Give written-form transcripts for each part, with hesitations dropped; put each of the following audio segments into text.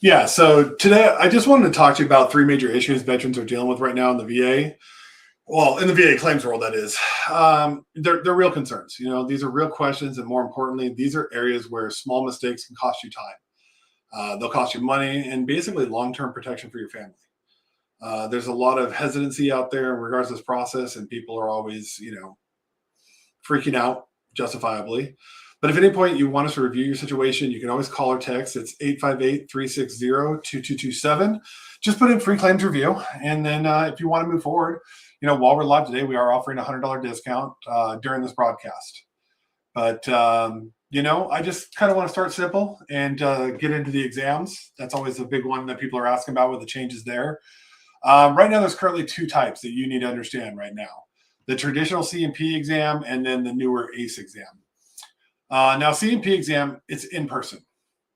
Yeah, so today I just wanted to talk to you about three major issues veterans are dealing with right now in the VA. Well, in the VA claims world, that is. They're real concerns. You know, these are real questions, and more importantly, these are areas where small mistakes can cost you time. They'll cost you money and basically long-term protection for your family. There's a lot of hesitancy out there in regards to this process, and people are always, freaking out justifiably. But if at any point you want us to review your situation, you can always call or text. It's 858-360-2227. Just put in free claims review. And then if you want to move forward, while we're live today, we are offering a $100 discount during this broadcast. But, I just kind of want to start simple and get into the exams. That's always the big one that people are asking about with the changes there. Right now, there's currently two types that you need to understand right now: the traditional C&P exam and then the newer ACE exam. Now, C&P exam, it's in person.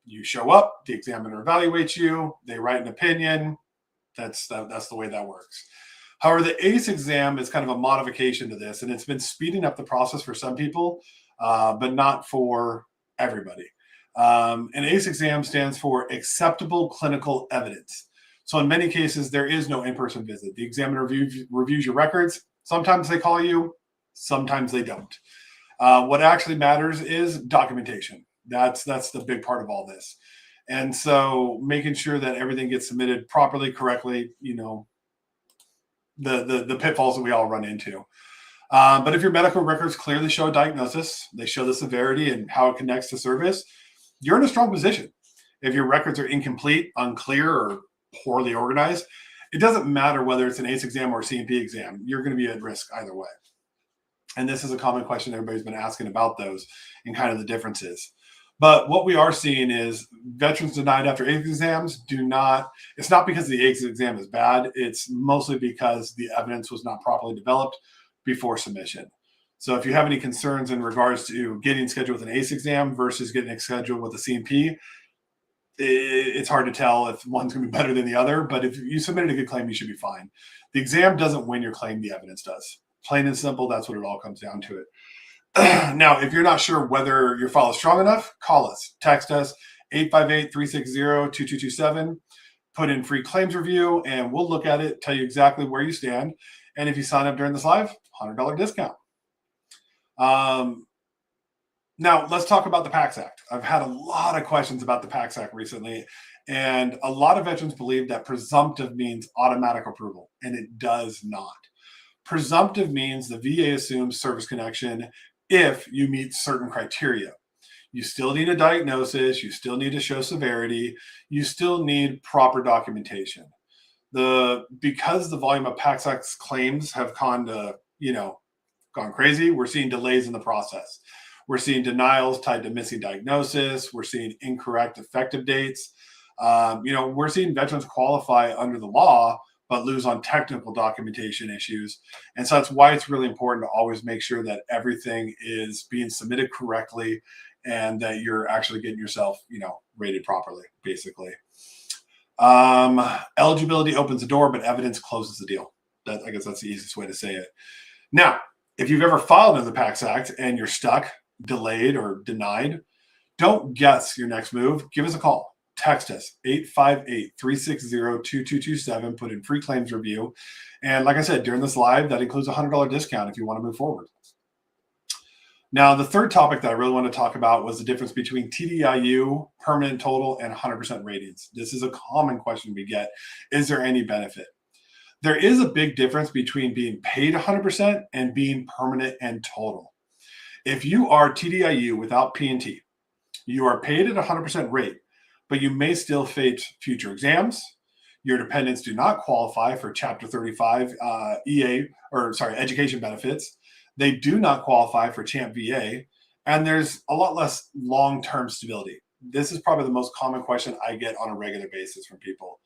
You show up, the examiner evaluates you, they write an opinion. That's the way that works. However, the ACE exam is kind of a modification to this, and it's been speeding up the process for some people, but not for everybody. An ACE exam stands for Acceptable Clinical Evidence. So in many cases, there is no in-person visit. The examiner reviews your records. Sometimes they call you, sometimes they don't. What actually matters is documentation. That's the big part of all this. And so making sure that everything gets submitted properly, correctly, the pitfalls that we all run into. But if your medical records clearly show a diagnosis, they show the severity and how it connects to service, you're in a strong position. If your records are incomplete, unclear, or poorly organized, it doesn't matter whether it's an ACE exam or a C&P exam. You're going to be at risk either way. And this is a common question everybody's been asking about those and kind of the differences. But what we are seeing is veterans denied after ACE exams it's not because the ACE exam is bad. It's mostly because the evidence was not properly developed before submission. So if you have any concerns in regards to getting scheduled with an ACE exam versus getting scheduled with a C&P, it's hard to tell if one's going to be better than the other. But if you submitted a good claim, you should be fine. The exam doesn't win your claim, the evidence does. Plain and simple, that's what it all comes down to it. Now, if you're not sure whether your file is strong enough, call us. Text us, 858-360-2227. Put in free claims review, and we'll look at it, tell you exactly where you stand. And if you sign up during this live, $100 discount. Now, let's talk about the PACT Act. I've had a lot of questions about the PACT Act recently, and a lot of veterans believe that presumptive means automatic approval, and it does not. Presumptive means the VA assumes service connection if you meet certain criteria. You still need a diagnosis, you still need to show severity, you still need proper documentation. Because the volume of PACT Act claims have gone crazy, we're seeing delays in the process. We're seeing denials tied to missing diagnosis. We're seeing incorrect effective dates. We're seeing veterans qualify under the law, but lose on technical documentation issues. And so that's why it's really important to always make sure that everything is being submitted correctly and that you're actually getting yourself, rated properly, basically. Eligibility opens the door, but evidence closes the deal. I guess that's the easiest way to say it. Now, if you've ever filed under the PACT Act and you're stuck, delayed, or denied, don't guess your next move. Give us a call. Text us, 858-360-2227. Put in free claims review. And like I said, during this live, that includes a $100 discount if you want to move forward. Now, the third topic that I really want to talk about was the difference between TDIU, permanent total, and 100% ratings. This is a common question we get. Is there any benefit? There is a big difference between being paid 100% and being permanent and total. If you are TDIU without P&T, you are paid at 100% rate, but you may still face future exams. Your dependents do not qualify for Chapter 35 education benefits. They do not qualify for CHAMP VA, and there's a lot less long-term stability. This is probably the most common question I get on a regular basis from people.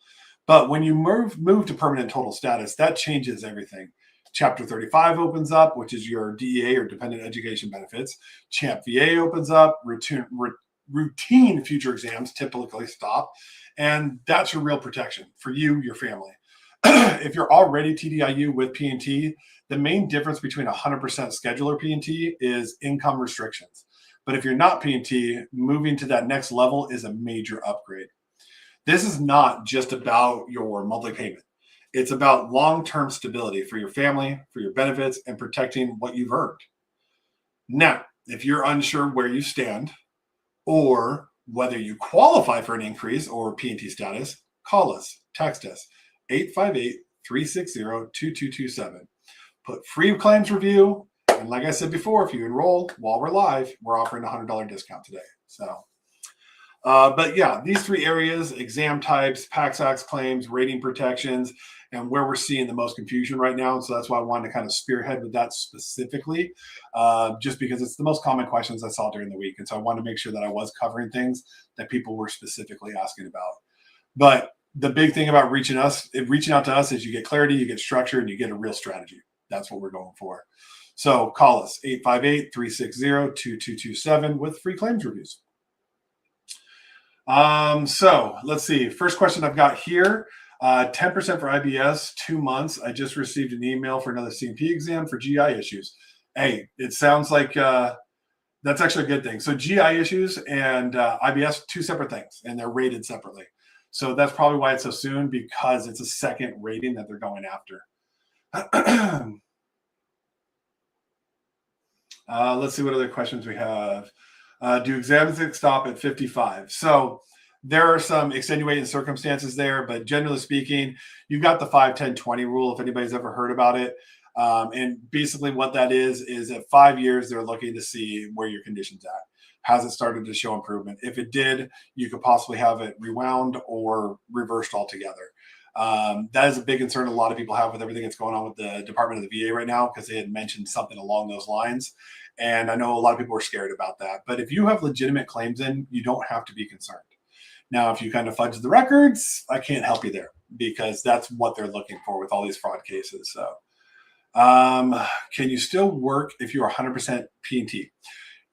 But when you move to permanent total status, that changes everything. Chapter 35 opens up, which is your DEA or dependent education benefits. CHAMP VA opens up. Routine future exams typically stop, and that's your real protection for you, your family. If you're already TDIU with P&T, the main difference between 100% scheduler P&T is income restrictions. But if you're not P&T, moving to that next level is a major upgrade. This is not just about your monthly payment. It's about long-term stability for your family, for your benefits, and protecting what you've earned. Now, if you're unsure where you stand or whether you qualify for an increase or P&T status, call us, text us, 858-360-2227. Put free claims review. And like I said before, if you enroll while we're live, we're offering a $100 discount today. So, but yeah, these three areas, exam types, PACT Act claims, rating protections, and where we're seeing the most confusion right now. So that's why I wanted to kind of spearhead with that specifically, just because it's the most common questions I saw during the week. And so I wanted to make sure that I was covering things that people were specifically asking about. But the big thing about reaching out to us is you get clarity, you get structure, and you get a real strategy. That's what we're going for. So call us, 858-360-2227 with free claims reviews. So let's see. First question I've got here, 10% for IBS, 2 months. I just received an email for another C&P exam for GI issues. Hey, it sounds like that's actually a good thing. So GI issues and IBS, two separate things, and they're rated separately. So that's probably why it's so soon, because it's a second rating that they're going after. Let's see what other questions we have. Do exams stop at 55? So there are some extenuating circumstances there, but generally speaking, you've got the 5, 10, 20 rule, if anybody's ever heard about it. And basically what that is at 5 years, they're looking to see where your condition's at. Has it started to show improvement? If it did, you could possibly have it rewound or reversed altogether. That is a big concern a lot of people have with everything that's going on with the Department of the VA right now, because they had mentioned something along those lines. And I know a lot of people are scared about that. But if you have legitimate claims in, you don't have to be concerned. Now, if you kind of fudge the records, I can't help you there, because that's what they're looking for with all these fraud cases. So can you still work if you're 100% P&T?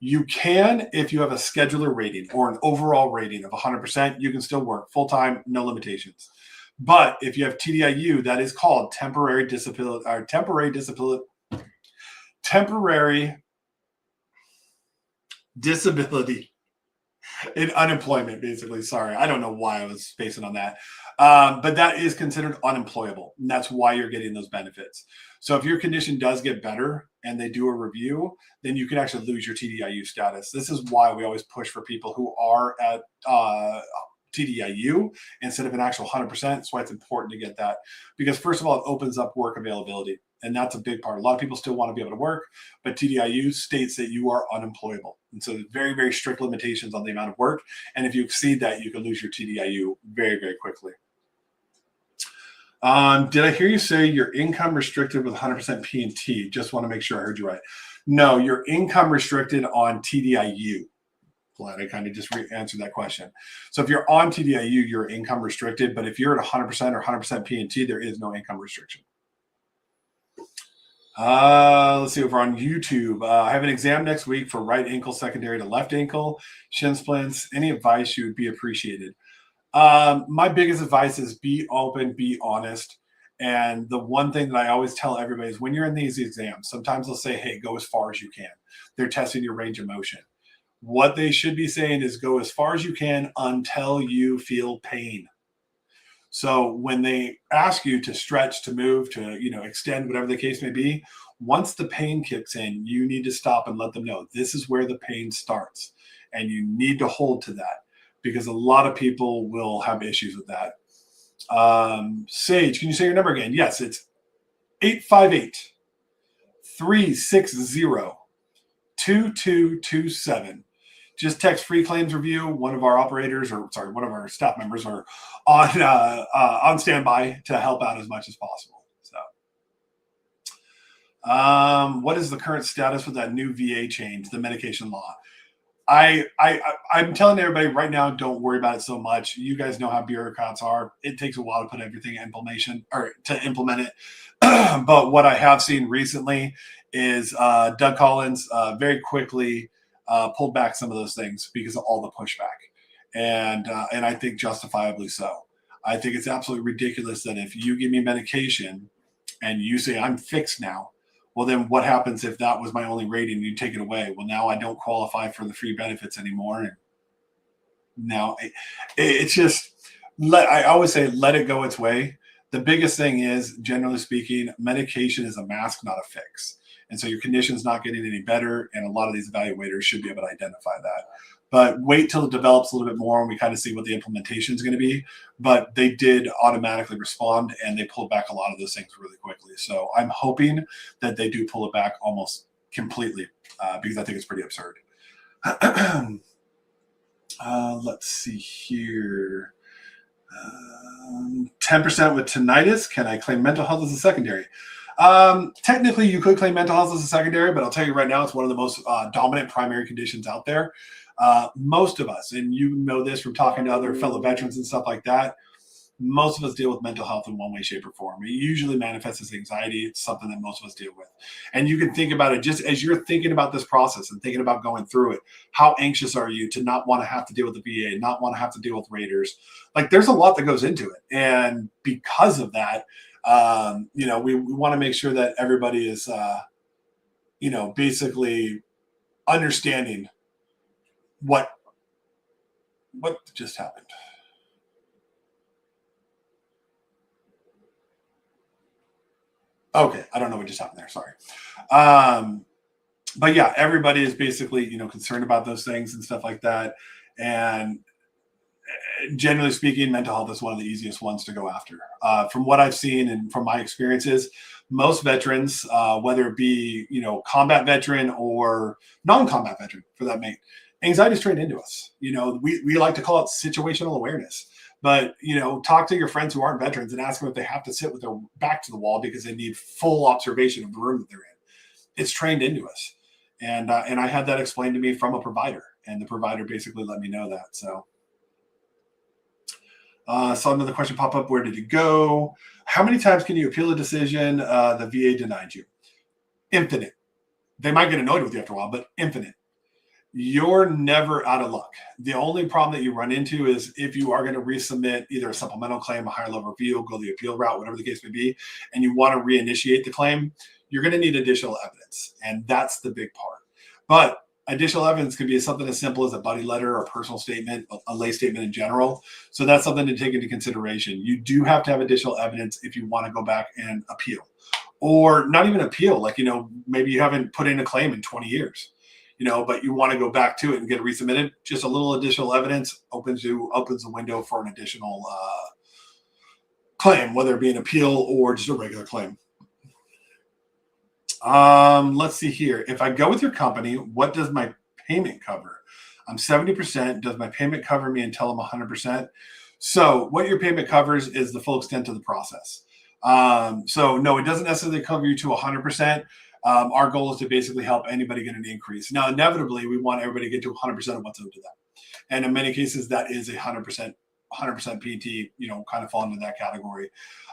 You can if you have a scheduler rating or an overall rating of 100%. You can still work full-time, no limitations. But if you have TDIU, that is called temporary disability in unemployment, basically. Sorry, I don't know why I was spacing on that. But that is considered unemployable, and that's why you're getting those benefits. So if your condition does get better and they do a review, then you can actually lose your TDIU status. This is why we always push for people who are at TDIU instead of an actual 100%. That's why it's important to get that, because first of all, it opens up work availability. And that's a big part. A lot of people still want to be able to work, but TDIU states that you are unemployable. And so very, very strict limitations on the amount of work. And if you exceed that, you can lose your TDIU very, very quickly. Did I hear you say your income restricted with 100% P&T? Just want to make sure I heard you right. No, your income restricted on TDIU. Glad I kind of just answered that question. So if you're on TDIU, you're income restricted. But if you're at 100% or 100% P&T, there is no income restriction. Let's see, over on YouTube. I have an exam next week for right ankle secondary to left ankle, shin splints. Any advice you would be appreciated. My biggest advice is be open, be honest. And the one thing that I always tell everybody is when you're in these exams, sometimes they'll say, hey, go as far as you can. They're testing your range of motion. What they should be saying is go as far as you can until you feel pain. So when they ask you to stretch, to move, to, extend, whatever the case may be, once the pain kicks in, you need to stop and let them know this is where the pain starts. And you need to hold to that, because a lot of people will have issues with that. Sage, can you say your number again? Yes, it's 858-360-2227. Just text free claims review. One of our operators, one of our staff members are on standby to help out as much as possible. So, what is the current status with that new VA change, the medication law? I'm telling everybody right now, don't worry about it so much. You guys know how bureaucrats are. It takes a while to put everything in to implement it. But what I have seen recently is Doug Collins very quickly pulled back some of those things because of all the pushback, and I think justifiably so. I think it's absolutely ridiculous that if you give me medication and you say I'm fixed now, well, then what happens if that was my only rating and you take it away? Well, now I don't qualify for the free benefits anymore. And now it's just, I always say let it go its way. The biggest thing is, generally speaking, medication is a mask, not a fix. And so your condition's not getting any better. And a lot of these evaluators should be able to identify that. But wait till it develops a little bit more and we kind of see what the implementation is going to be. But they did automatically respond and they pulled back a lot of those things really quickly. So I'm hoping that they do pull it back almost completely because I think it's pretty absurd. Let's see here. 10% with tinnitus. Can I claim mental health as a secondary? Technically, you could claim mental health as a secondary, but I'll tell you right now, it's one of the most dominant primary conditions out there. Most of us, and you know this from talking to other fellow veterans and stuff like that, most of us deal with mental health in one way, shape, or form. It usually manifests as anxiety. It's something that most of us deal with. And you can think about it just as you're thinking about this process and thinking about going through it. How anxious are you to not want to have to deal with the VA, not want to have to deal with Raiders? Like there's a lot that goes into it. And because of that, we want to make sure that everybody is, basically understanding what just happened. Okay, I don't know what just happened there. Sorry. But yeah, everybody is basically, concerned about those things and stuff like that. And generally speaking, mental health is one of the easiest ones to go after. From what I've seen and from my experiences, most veterans, whether it be, combat veteran or non-combat veteran for that mate, anxiety is trained into us. We like to call it situational awareness. But, talk to your friends who aren't veterans and ask them if they have to sit with their back to the wall because they need full observation of the room that they're in. It's trained into us. And I had that explained to me from a provider, and the provider basically let me know that. So saw another question pop up. Where did it go? How many times can you appeal a decision the VA denied you? Infinite. They might get annoyed with you after a while, but infinite. You're never out of luck. The only problem that you run into is if you are going to resubmit either a supplemental claim, a higher level review, go the appeal route, whatever the case may be, and you want to reinitiate the claim, you're going to need additional evidence. And that's the big part. But additional evidence can be something as simple as a buddy letter or a personal statement, a lay statement in general. So that's something to take into consideration. You do have to have additional evidence if you want to go back and appeal. Or not even appeal, like, maybe you haven't put in a claim in 20 years. But you want to go back to it and get it resubmitted. Just a little additional evidence opens the window for an additional claim, whether it be an appeal or just a regular claim. Let's see here. If I go with your company, what does my payment cover? I'm 70%. Does my payment cover me until I'm 100%? So what your payment covers is the full extent of the process. So no, it doesn't necessarily cover you to 100%. Our goal is to basically help anybody get an increase. Now, inevitably, we want everybody to get to 100% of what's owed to them. And in many cases, that is a 100% PT, kind of fall into that category.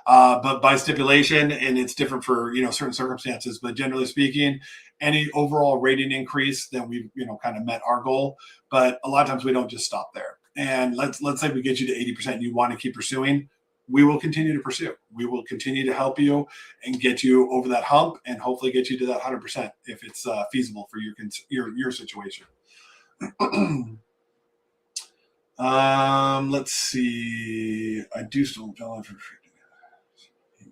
But by stipulation, and it's different for, certain circumstances, but generally speaking, any overall rating increase, then we've, kind of met our goal. But a lot of times we don't just stop there. And let's say we get you to 80% and you want to keep pursuing. We will continue to pursue. We will continue to help you and get you over that hump and hopefully get you to that 100% if it's feasible for your situation. Let's see. I do still valid for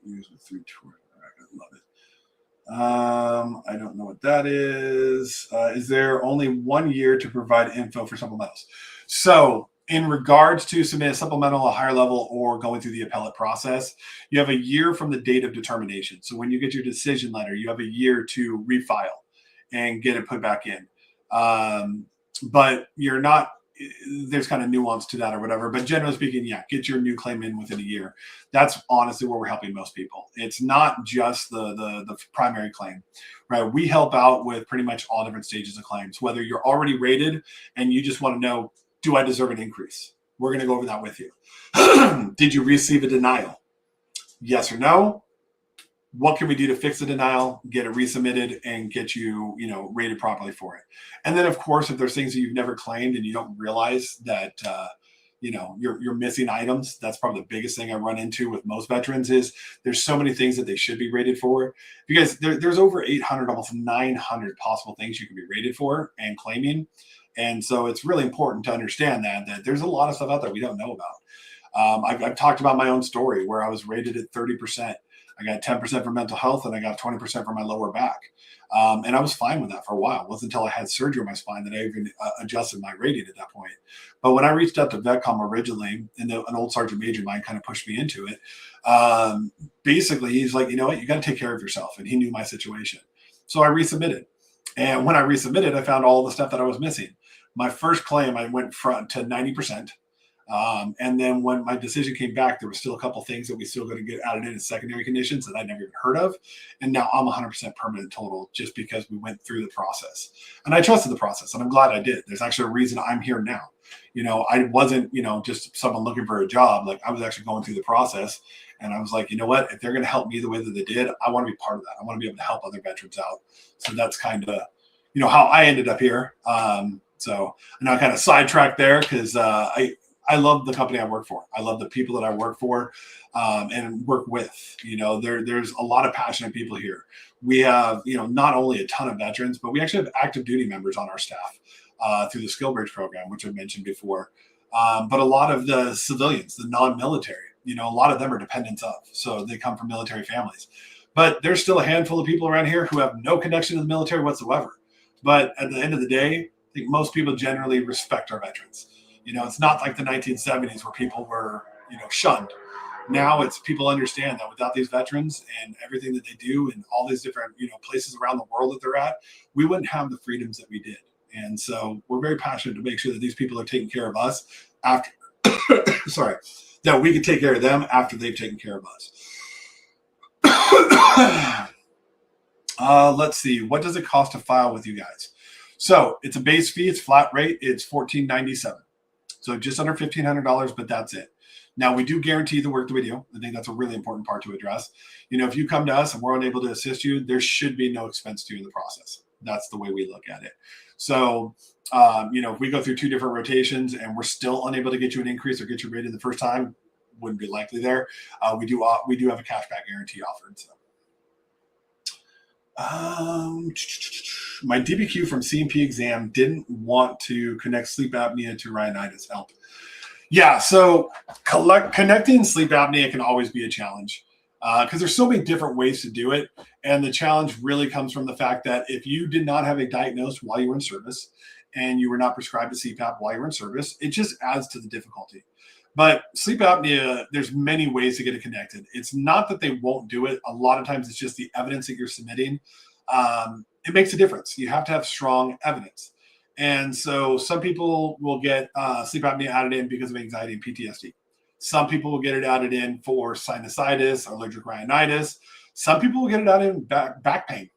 use with 3 tours. I love it. I don't know what that is. Is there only 1 year to provide info for supplementals? So in regards to submit a supplemental, a higher level, or going through the appellate process, you have a year from the date of determination. So when you get your decision letter, you have a year to refile and get it put back in. But you're not, there's kind of nuance to that or whatever. But generally speaking, yeah, get your new claim in within a year. That's honestly where we're helping most people. It's not just the primary claim, right? We help out with pretty much all different stages of claims, whether you're already rated and you just want to know, do I deserve an increase? We're going to go over that with you. Did you receive a denial? Yes or no? What can we do to fix the denial, get it resubmitted, and get you, rated properly for it? And then, of course, if there's things that you've never claimed and you don't realize that, you're missing items, that's probably the biggest thing I run into with most veterans is there's so many things that they should be rated for. Because there's over 800, almost 900 possible things you can be rated for and claiming. And so it's really important to understand that there's a lot of stuff out there we don't know about. I've talked about my own story where I was rated at 30%. I got 10% for mental health and I got 20% for my lower back. And I was fine with that for a while. It wasn't until I had surgery on my spine that I even adjusted my rating at that point. But when I reached out to Vetcomm originally, and an old sergeant major of mine kind of pushed me into it, basically he's like, you know what, you got to take care of yourself. And he knew my situation. So I resubmitted. And when I resubmitted, I found all the stuff that I was missing. My first claim, I went front to 90%. And then when my decision came back, there were still a couple things that we still going to get added in as secondary conditions that I never even heard of. And now I'm 100% permanent total just because we went through the process. And I trusted the process, and I'm glad I did. There's actually a reason I'm here now. I wasn't, just someone looking for a job. Like, I was actually going through the process, and I was like, you know what? If they're going to help me the way that they did, I want to be part of that. I want to be able to help other veterans out. So that's kind of, how I ended up here. So I know I kind of sidetracked there because I love the company I work for. I love the people that I work for and work with. There's a lot of passionate people here. We have, not only a ton of veterans, but we actually have active duty members on our staff through the Skill Bridge program, which I mentioned before. But a lot of the civilians, the non-military, a lot of them are dependents of. So they come from military families. But there's still a handful of people around here who have no connection to the military whatsoever. But at the end of the day, I think most people generally respect our veterans. It's not like the 1970s where people were, shunned. Now it's people understand that without these veterans and everything that they do and all these different, places around the world that they're at, we wouldn't have the freedoms that we did. And so we're very passionate to make sure that these people are taking care of us after, that we can take care of them after they've taken care of us. Let's see. What does it cost to file with you guys? So it's a base fee. It's flat rate. It's $14.97. So just under $1,500, but that's it. Now, we do guarantee the work that we do. I think that's a really important part to address. If you come to us and we're unable to assist you, there should be no expense to you in the process. That's the way we look at it. So, if we go through 2 different rotations and we're still unable to get you an increase or get you rated the first time, wouldn't be likely there. We do have a cashback guarantee offered. So. My DBQ from CMP exam didn't want to connect sleep apnea to rhinitis. Help. Yeah, so connecting sleep apnea can always be a challenge because there's so many different ways to do it. And the challenge really comes from the fact that if you did not have a diagnosis while you were in service and you were not prescribed a CPAP while you were in service, it just adds to the difficulty. But sleep apnea, there's many ways to get it connected. It's not that they won't do it. A lot of times it's just the evidence that you're submitting. It makes a difference. You have to have strong evidence. And so some people will get sleep apnea added in because of anxiety and PTSD. Some people will get it added in for sinusitis or allergic rhinitis. Some people will get it added in back pain.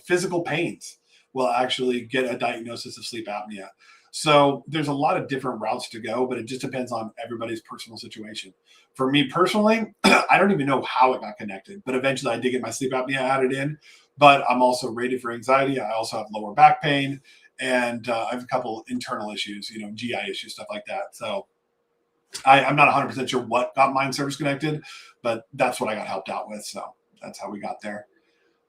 Physical pains will actually get a diagnosis of sleep apnea. So there's a lot of different routes to go, but it just depends on everybody's personal situation. For me personally, I don't even know how it got connected, but eventually I did get my sleep apnea added in, but I'm also rated for anxiety. I also have lower back pain, and I have a couple internal issues, GI issues, stuff like that. So I'm not 100% sure what got mine service connected, but that's what I got helped out with. So that's how we got there.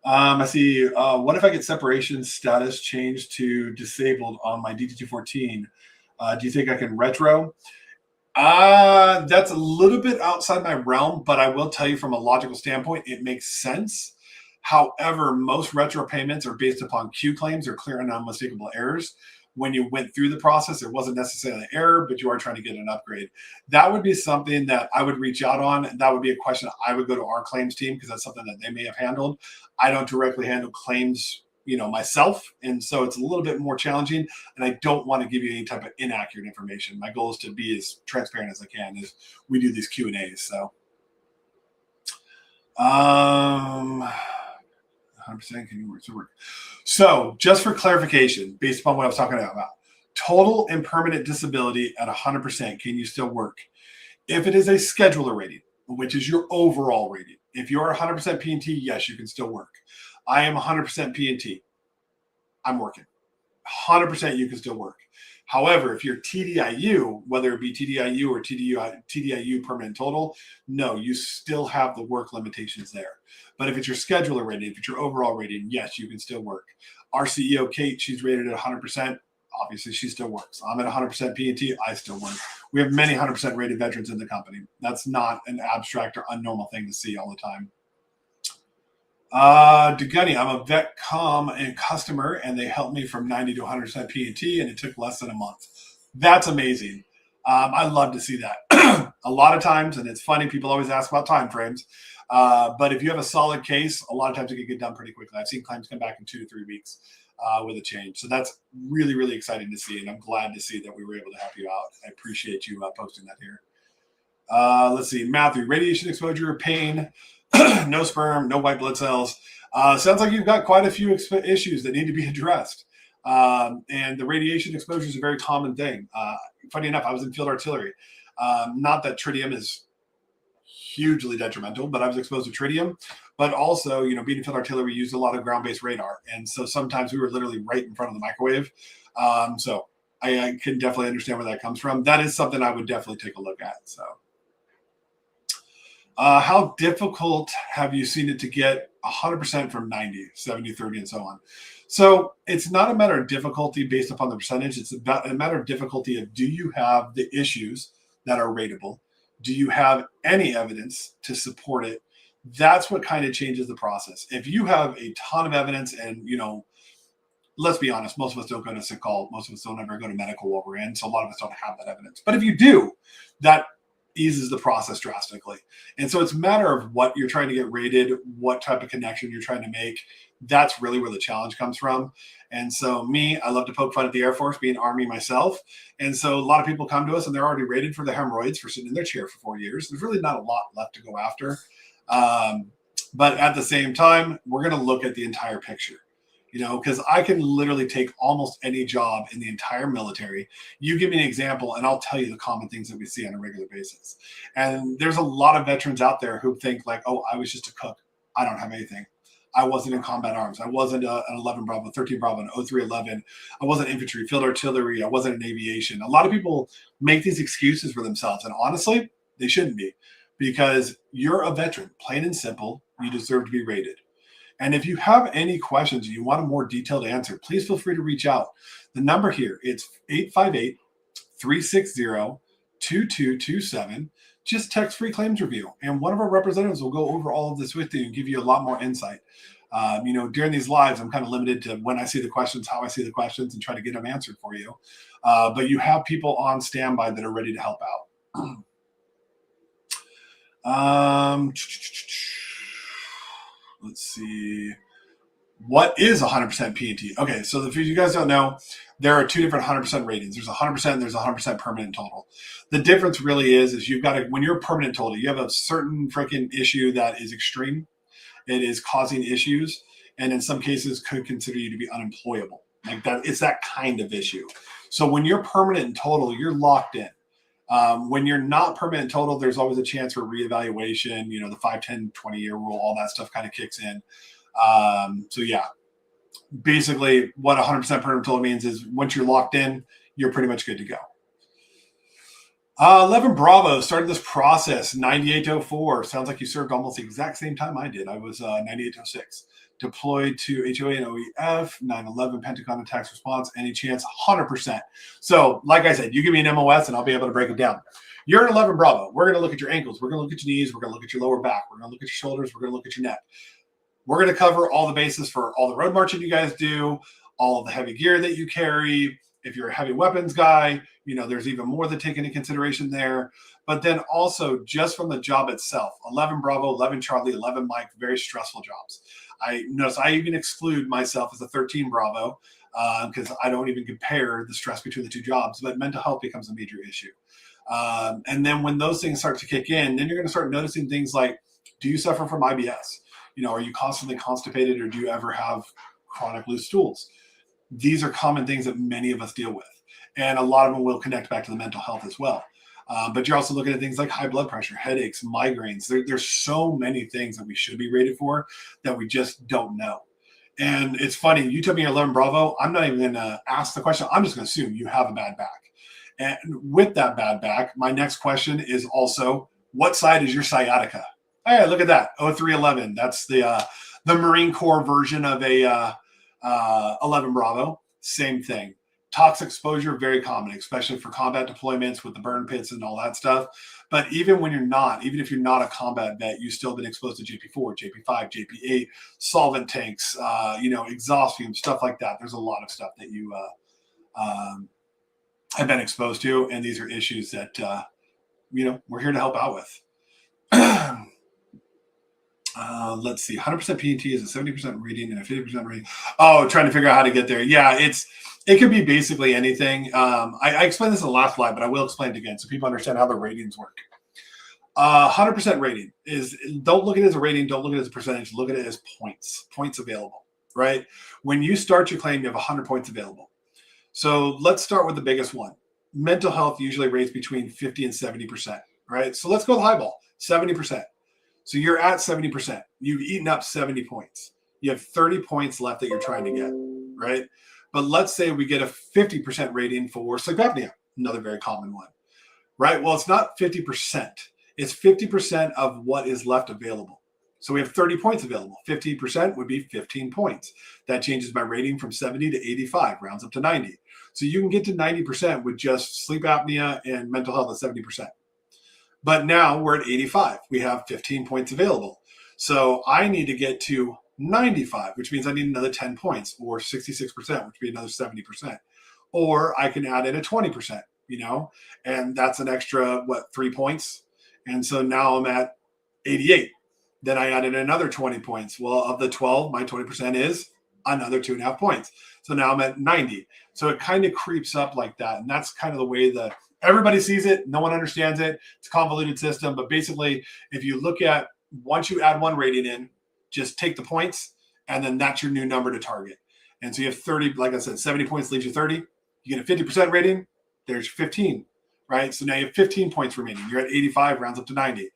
I see. What if I get separation status changed to disabled on my DT214? Do you think I can retro? That's a little bit outside my realm, but I will tell you from a logical standpoint, it makes sense. However, most retro payments are based upon Q claims or clear and unmistakable errors. When you went through the process, it wasn't necessarily an error, but you are trying to get an upgrade. That would be something that I would reach out on. And that would be a question I would go to our claims team because that's something that they may have handled. I don't directly handle claims, myself. And so it's a little bit more challenging. And I don't want to give you any type of inaccurate information. My goal is to be as transparent as I can as we do these Q&As. So, 100% can you work? So just for clarification, based upon what I was talking about, total and permanent disability at 100%, can you still work? If it is a scheduler rating, which is your overall rating, if you're 100% P&T, yes, you can still work. I am 100% P&T. I'm working. 100% you can still work. However, if you're TDIU, whether it be TDIU or TDIU permanent total, no, you still have the work limitations there. But if it's your scheduler rating, if it's your overall rating, yes, you can still work. Our CEO, Kate, she's rated at 100%. Obviously, she still works. I'm at 100% P&T. I still work. We have many 100% rated veterans in the company. That's not an abstract or unnormal thing to see all the time. Degunny, I'm a Vetcomm and customer, and they helped me from 90 to 100% P&T, and it took less than a month. That's amazing. I love to see that. A lot of times, and it's funny, people always ask about time frames, but if you have a solid case, a lot of times it can get done pretty quickly. I've seen claims come back in 2 to 3 weeks with a change. So that's really, really exciting to see, and I'm glad to see that we were able to help you out. I appreciate you posting that here. Let's see, Matthew, radiation exposure, pain, no sperm, no white blood cells. Sounds like you've got quite a few issues that need to be addressed. And the radiation exposure is a very common thing. Funny enough, I was in field artillery. Not that tritium is hugely detrimental, but I was exposed to tritium. But also, being in field artillery, we used a lot of ground-based radar. And so sometimes we were literally right in front of the microwave. So I can definitely understand where that comes from. That is something I would definitely take a look at. So. How difficult have you seen it to get 100% from 90, 70, 30, and so on? So it's not a matter of difficulty based upon the percentage. It's about a matter of difficulty of, do you have the issues that are rateable? Do you have any evidence to support it? That's what kind of changes the process. If you have a ton of evidence and, let's be honest, most of us don't go to sick call. Most of us don't ever go to medical while we're in. So a lot of us don't have that evidence. But if you do, that eases the process drastically. And so it's a matter of what you're trying to get rated, what type of connection you're trying to make. That's really where the challenge comes from. And so I love to poke fun at the Air Force, being Army myself. And so a lot of people come to us and they're already rated for the hemorrhoids for sitting in their chair for 4 years. There's really not a lot left to go after. But at the same time, we're going to look at the entire picture. Because I can literally take almost any job in the entire military. You give me an example, and I'll tell you the common things that we see on a regular basis. And there's a lot of veterans out there who think like, oh, I was just a cook. I don't have anything. I wasn't in combat arms. I wasn't an 11 Bravo, 13 Bravo, an 0311. I wasn't infantry, field artillery. I wasn't in aviation. A lot of people make these excuses for themselves. And honestly, they shouldn't be, because you're a veteran, plain and simple. You deserve to be rated. And if you have any questions and you want a more detailed answer, please feel free to reach out. The number here, it's 858-360-2227. Just text free claims review. And one of our representatives will go over all of this with you and give you a lot more insight. During these lives, I'm kind of limited to when I see the questions, how I see the questions, and try to get them answered for you. But you have people on standby that are ready to help out. Let's see. What is 100% P&T? Okay, so if you guys don't know, there are 2 different 100% ratings. There's 100% and there's 100% permanent total. The difference really is you've got to, when you're permanent total, you have a certain freaking issue that is extreme. It is causing issues, and in some cases could consider you to be unemployable. Like that, it's that kind of issue. So when you're permanent and total, you're locked in. When you're not permanent total, there's always a chance for reevaluation, the 5, 10, 20-year rule, all that stuff kind of kicks in. So yeah, basically what 100% permanent total means is once you're locked in, you're pretty much good to go. 11 Bravo started this process, 98 to 04. Sounds like you served almost the exact same time I did. I was 98 to 06. Deployed to HOA and OEF, 9/11 Pentagon attacks response, any chance? 100%. So like I said, you give me an MOS and I'll be able to break it down. You're an 11 Bravo. We're going to look at your ankles. We're going to look at your knees. We're going to look at your lower back. We're going to look at your shoulders. We're going to look at your neck. We're going to cover all the bases for all the road marching you guys do, all of the heavy gear that you carry. If you're a heavy weapons guy, there's even more to take into consideration there. But then also just from the job itself, 11 Bravo, 11 Charlie, 11 Mike, very stressful jobs. I notice I even exclude myself as a 13 Bravo because I don't even compare the stress between the two jobs, but mental health becomes a major issue. And then when those things start to kick in, then you're going to start noticing things like, do you suffer from IBS? Are you constantly constipated, or do you ever have chronic loose stools? These are common things that many of us deal with. And a lot of them will connect back to the mental health as well. But you're also looking at things like high blood pressure, headaches, migraines. There's so many things that we should be rated for that we just don't know. And it's funny, you told me you're 11 Bravo. I'm not even going to ask the question. I'm just going to assume you have a bad back. And with that bad back, my next question is also, what side is your sciatica? Hey, look at that, 0311. That's the Marine Corps version of a 11 Bravo. Same thing. Toxic exposure, very common, especially for combat deployments with the burn pits and all that stuff. But even when you're not, even if you're not a combat vet, you've still been exposed to JP4, JP5, JP8, solvent tanks, exhaust fumes, stuff like that. There's a lot of stuff that you have been exposed to, and these are issues that we're here to help out with. Let's see. 100% P&T is a 70% reading and a 50% reading. Oh, trying to figure out how to get there. Yeah, it could be basically anything. I explained this in the last slide, but I will explain it again so people understand how the ratings work. 100% rating is, don't look at it as a rating, don't look at it as a percentage, look at it as points available, right? When you start your claim, you have 100 points available. So let's start with the biggest one. Mental health usually rates between 50 and 70%, right? So let's go with highball, 70%. So you're at 70%. You've eaten up 70 points. You have 30 points left that you're trying to get, right? But let's say we get a 50% rating for sleep apnea, another very common one, right? Well, it's not 50%. It's 50% of what is left available. So we have 30 points available. 50% would be 15 points. That changes my rating from 70 to 85, rounds up to 90. So you can get to 90% with just sleep apnea and mental health at 70%. But now we're at 85. We have 15 points available. So I need to get to 95, which means I need another 10 points, or 66%, which would be another 70%. Or I can add in a 20%, and that's an extra, 3 points? And so now I'm at 88. Then I added another 20 points. Well, of the 12, my 20% is another 2.5 points. So now I'm at 90. So it kind of creeps up like that. And that's kind of the way that everybody sees it. No one understands it. It's a convoluted system. But basically, if you look at, once you add one rating in, just take the points, and then that's your new number to target. And so you have 30, like I said, 70 points leaves you 30. You get a 50% rating, there's 15, right? So now you have 15 points remaining. You're at 85, rounds up to 90.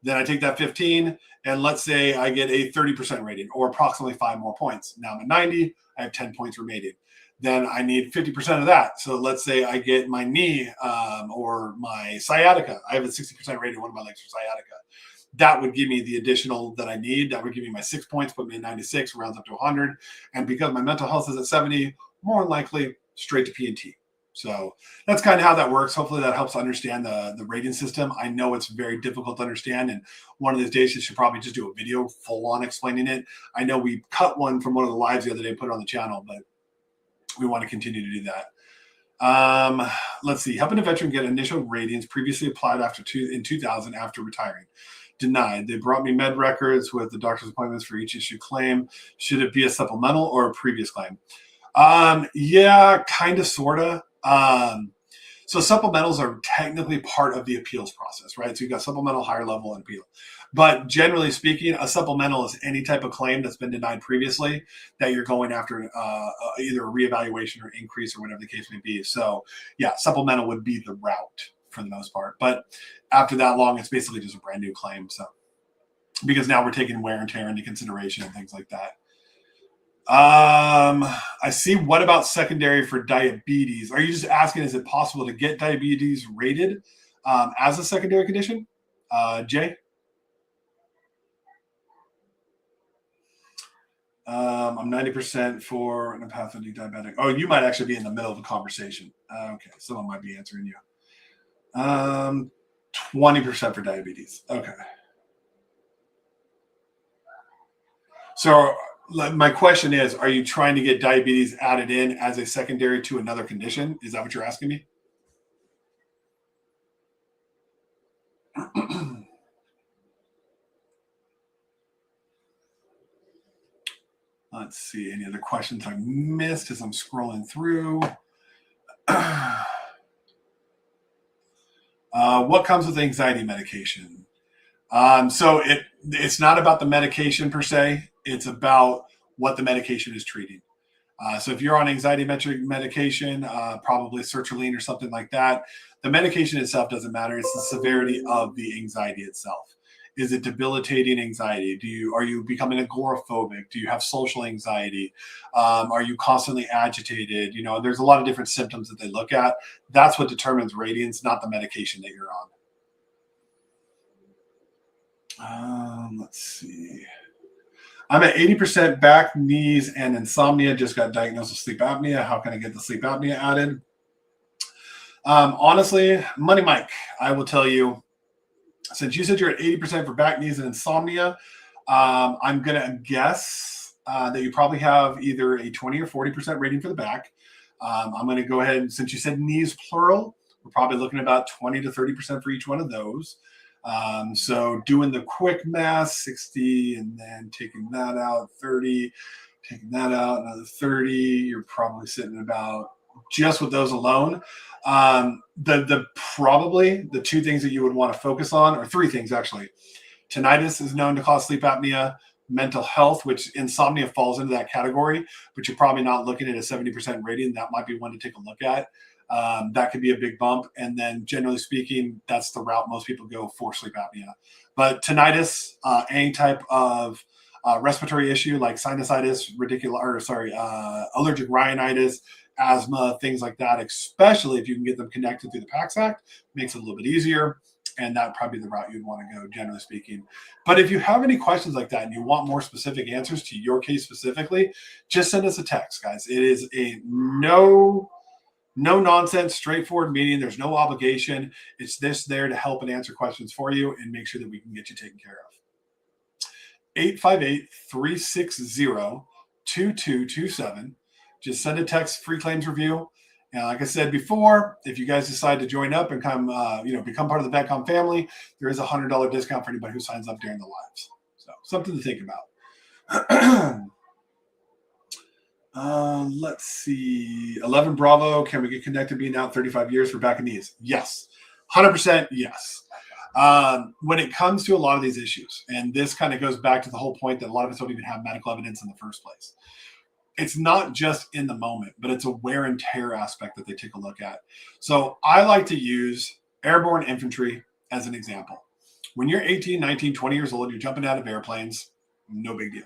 Then I take that 15, and let's say I get a 30% rating, or approximately 5 more points. Now I'm at 90, I have 10 points remaining. Then I need 50% of that. So let's say I get my knee or my sciatica. I have a 60% rating, one of my legs for sciatica. That would give me the additional that I need. That would give me my 6 points, put me at 96, rounds up to 100. And because my mental health is at 70, more than likely straight to P&T. So that's kind of how that works. Hopefully that helps understand the rating system. I know it's very difficult to understand, and one of these days you should probably just do a video full on explaining it. I know we cut one from one of the lives the other day, put it on the channel, but we want to continue to do that. Let's see. Helping a veteran get initial ratings previously applied in 2000 after retiring. Denied. They brought me med records with the doctor's appointments for each issue claim. Should it be a supplemental or a previous claim? Yeah, kind of, sort of. So supplementals are technically part of the appeals process, right? So you've got supplemental, higher level, and appeal. But generally speaking, a supplemental is any type of claim that's been denied previously that you're going after either a reevaluation or increase or whatever the case may be. So yeah, supplemental would be the route for the most part. But after that long, it's basically just a brand new claim. So because now we're taking wear and tear into consideration and things like that. I see. What about secondary for diabetes? Are you just asking, is it possible to get diabetes rated as a secondary condition? Jay? I'm 90% for an apathic diabetic. Oh, you might actually be in the middle of a conversation. Okay, someone might be answering you. 20% for diabetes. Okay. So my question is, are you trying to get diabetes added in as a secondary to another condition? Is that what you're asking me? Let's see. Any other questions I missed as I'm scrolling through? What comes with anxiety medication? So it's not about the medication per se. It's about what the medication is treating. So if you're on anxiety medication, probably sertraline or something like that, the medication itself doesn't matter. It's the severity of the anxiety itself. Is it debilitating anxiety? Are you becoming agoraphobic? Do you have social anxiety? Are you constantly agitated? There's a lot of different symptoms that they look at. That's what determines ratings, not the medication that you're on. Let's see. I'm at 80% back, knees, and insomnia. Just got diagnosed with sleep apnea. How can I get the sleep apnea added? Honestly, Money Mike, I will tell you, since you said you're at 80% for back, knees, and insomnia, I'm going to guess that you probably have either a 20 or 40% rating for the back. I'm going to go ahead and, since you said knees plural, we're probably looking at about 20 to 30% for each one of those. So doing the quick math, 60, and then taking that out, 30, taking that out, another 30, you're probably sitting about, just with those alone. Probably the two things that you would want to focus on, or three things actually. Tinnitus is known to cause sleep apnea. Mental health, which insomnia falls into that category, but you're probably not looking at a 70% rating. That might be one to take a look at. That could be a big bump. And then generally speaking, that's the route most people go for sleep apnea. But tinnitus, any type of respiratory issue like sinusitis, allergic rhinitis, asthma, things like that, especially if you can get them connected through the PACT Act, makes it a little bit easier. And that would probably be the route you'd want to go, generally speaking. But if you have any questions like that and you want more specific answers to your case specifically, just send us a text, guys. It is a no nonsense, straightforward meeting. There's no obligation. It's there to help and answer questions for you and make sure that we can get you taken care of. 858-360-2227. Just send a text, free claims review. And like I said before, if you guys decide to join up and come, become part of the Vetcomm family, there is a $100 discount for anybody who signs up during the lives. So something to think about. Let's see. 11 Bravo. Can we get connected being out 35 years for back and knees? Yes. 100% yes. When it comes to a lot of these issues, and this kind of goes back to the whole point that a lot of us don't even have medical evidence in the first place. It's not just in the moment, but it's a wear and tear aspect that they take a look at. So I like to use airborne infantry as an example. When you're 18, 19, 20 years old, you're jumping out of airplanes, no big deal.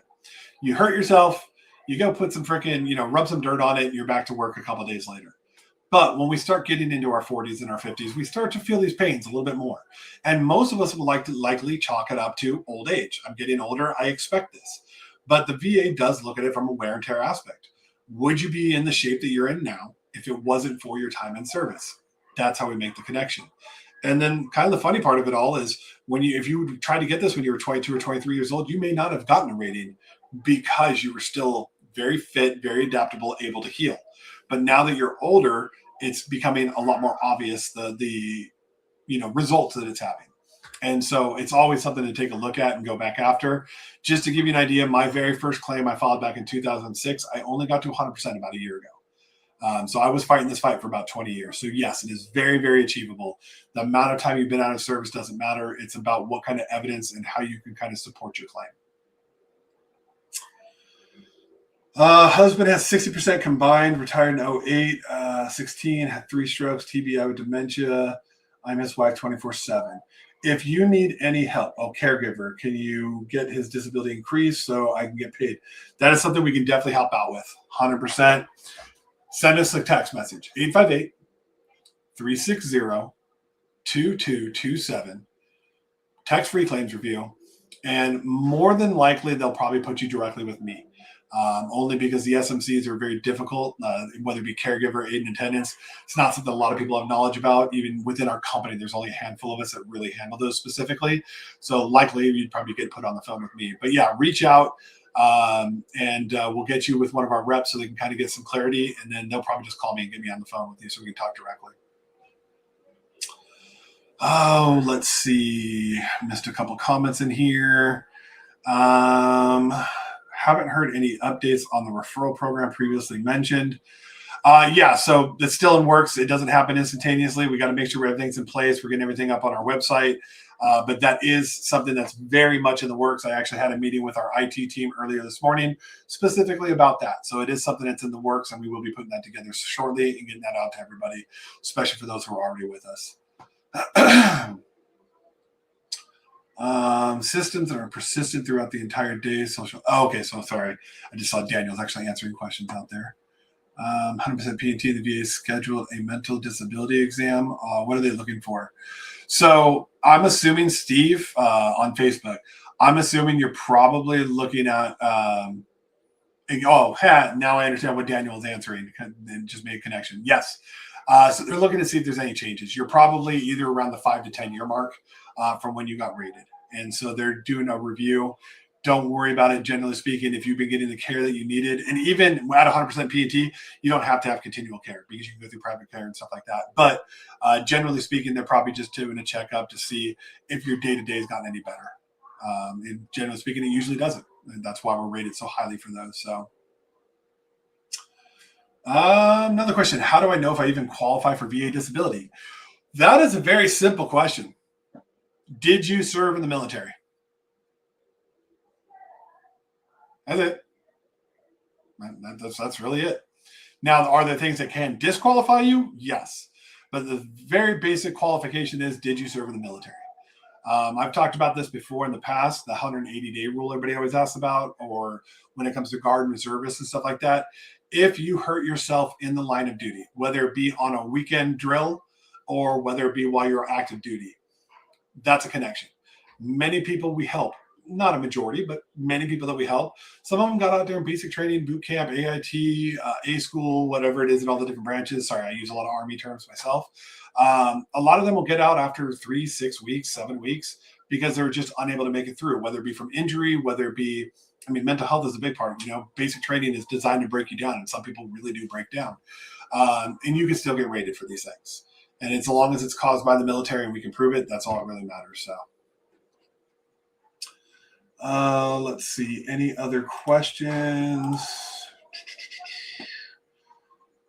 You hurt yourself, you go put some freaking, rub some dirt on it, and you're back to work a couple of days later. But when we start getting into our 40s and our 50s, we start to feel these pains a little bit more. And most of us would likely chalk it up to old age. I'm getting older, I expect this. But the VA does look at it from a wear and tear aspect. Would you be in the shape that you're in now if it wasn't for your time in service? That's how we make the connection. And then kind of the funny part of it all is if you tried to get this when you were 22 or 23 years old, you may not have gotten a rating because you were still very fit, very adaptable, able to heal. But now that you're older, it's becoming a lot more obvious the results that it's having. And so it's always something to take a look at and go back after. Just to give you an idea, my very first claim I filed back in 2006, I only got to 100% about a year ago. So I was fighting this fight for about 20 years. So yes, it is very, very achievable. The amount of time you've been out of service doesn't matter. It's about what kind of evidence and how you can kind of support your claim. Husband has 60% combined, retired in 08, 16, had 3 strokes, TBI with dementia. I'm his wife 24/7. If you need any help, caregiver, can you get his disability increased so I can get paid? That is something we can definitely help out with, 100%. Send us a text message, 858-360-2227. Text free claims review. And more than likely, they'll probably put you directly with me. Only because the SMCs are very difficult, whether it be caregiver, aid, and attendance. It's not something a lot of people have knowledge about. Even within our company, there's only a handful of us that really handle those specifically. So likely you'd probably get put on the phone with me. But yeah, reach out and we'll get you with one of our reps so they can kind of get some clarity. And then they'll probably just call me and get me on the phone with you so we can talk directly. Oh, let's see. Missed a couple comments in here. Haven't heard any updates on the referral program previously mentioned. Yeah, so it's still in works. It doesn't happen instantaneously. We got to make sure everything's in place. We're getting everything up on our website. But that is something that's very much in the works. I actually had a meeting with our IT team earlier this morning specifically about that. So it is something that's in the works, and we will be putting that together shortly and getting that out to everybody, especially for those who are already with us. Systems that are persistent throughout the entire day. Okay, so sorry. I just saw Daniel's actually answering questions out there. 100% P&T, the VA scheduled a mental disability exam. What are they looking for? So I'm assuming, Steve, on Facebook, I'm assuming you're probably looking at, now I understand what Daniel is answering and just made a connection. Yes. So they're looking to see if there's any changes. You're probably either around the 5 to 10 year mark from when you got rated. And so they're doing a review. Don't worry about it. Generally speaking, if you've been getting the care that you needed, and even at 100% PET, you don't have to have continual care because you can go through private care and stuff like that. But generally speaking, they're probably just doing a checkup to see if your day-to-day has gotten any better. And generally speaking, it usually doesn't. And that's why we're rated so highly for those. So another question. How do I know if I even qualify for VA disability? That is a very simple question. Did you serve in the military? That's it. That's really it. Now, are there things that can disqualify you? Yes. But the very basic qualification is, did you serve in the military? I've talked about this before in the past, the 180-day rule everybody always asks about, or when it comes to guard and reservists and stuff like that. If you hurt yourself in the line of duty, whether it be on a weekend drill or whether it be while you're active duty, that's a connection. Many people we help, not a majority, but many people that we help, some of them got out there in basic training, boot camp, AIT, A school, whatever it is in all the different branches. Sorry, I use a lot of Army terms myself. A lot of them will get out after 3, 6 weeks, 7 weeks, because they're just unable to make it through, whether it be from injury, whether it be, mental health is a big part. Basic training is designed to break you down, and some people really do break down. And you can still get rated for these things. And it's, as long as it's caused by the military and we can prove it, that's all that really matters. So let's see. Any other questions?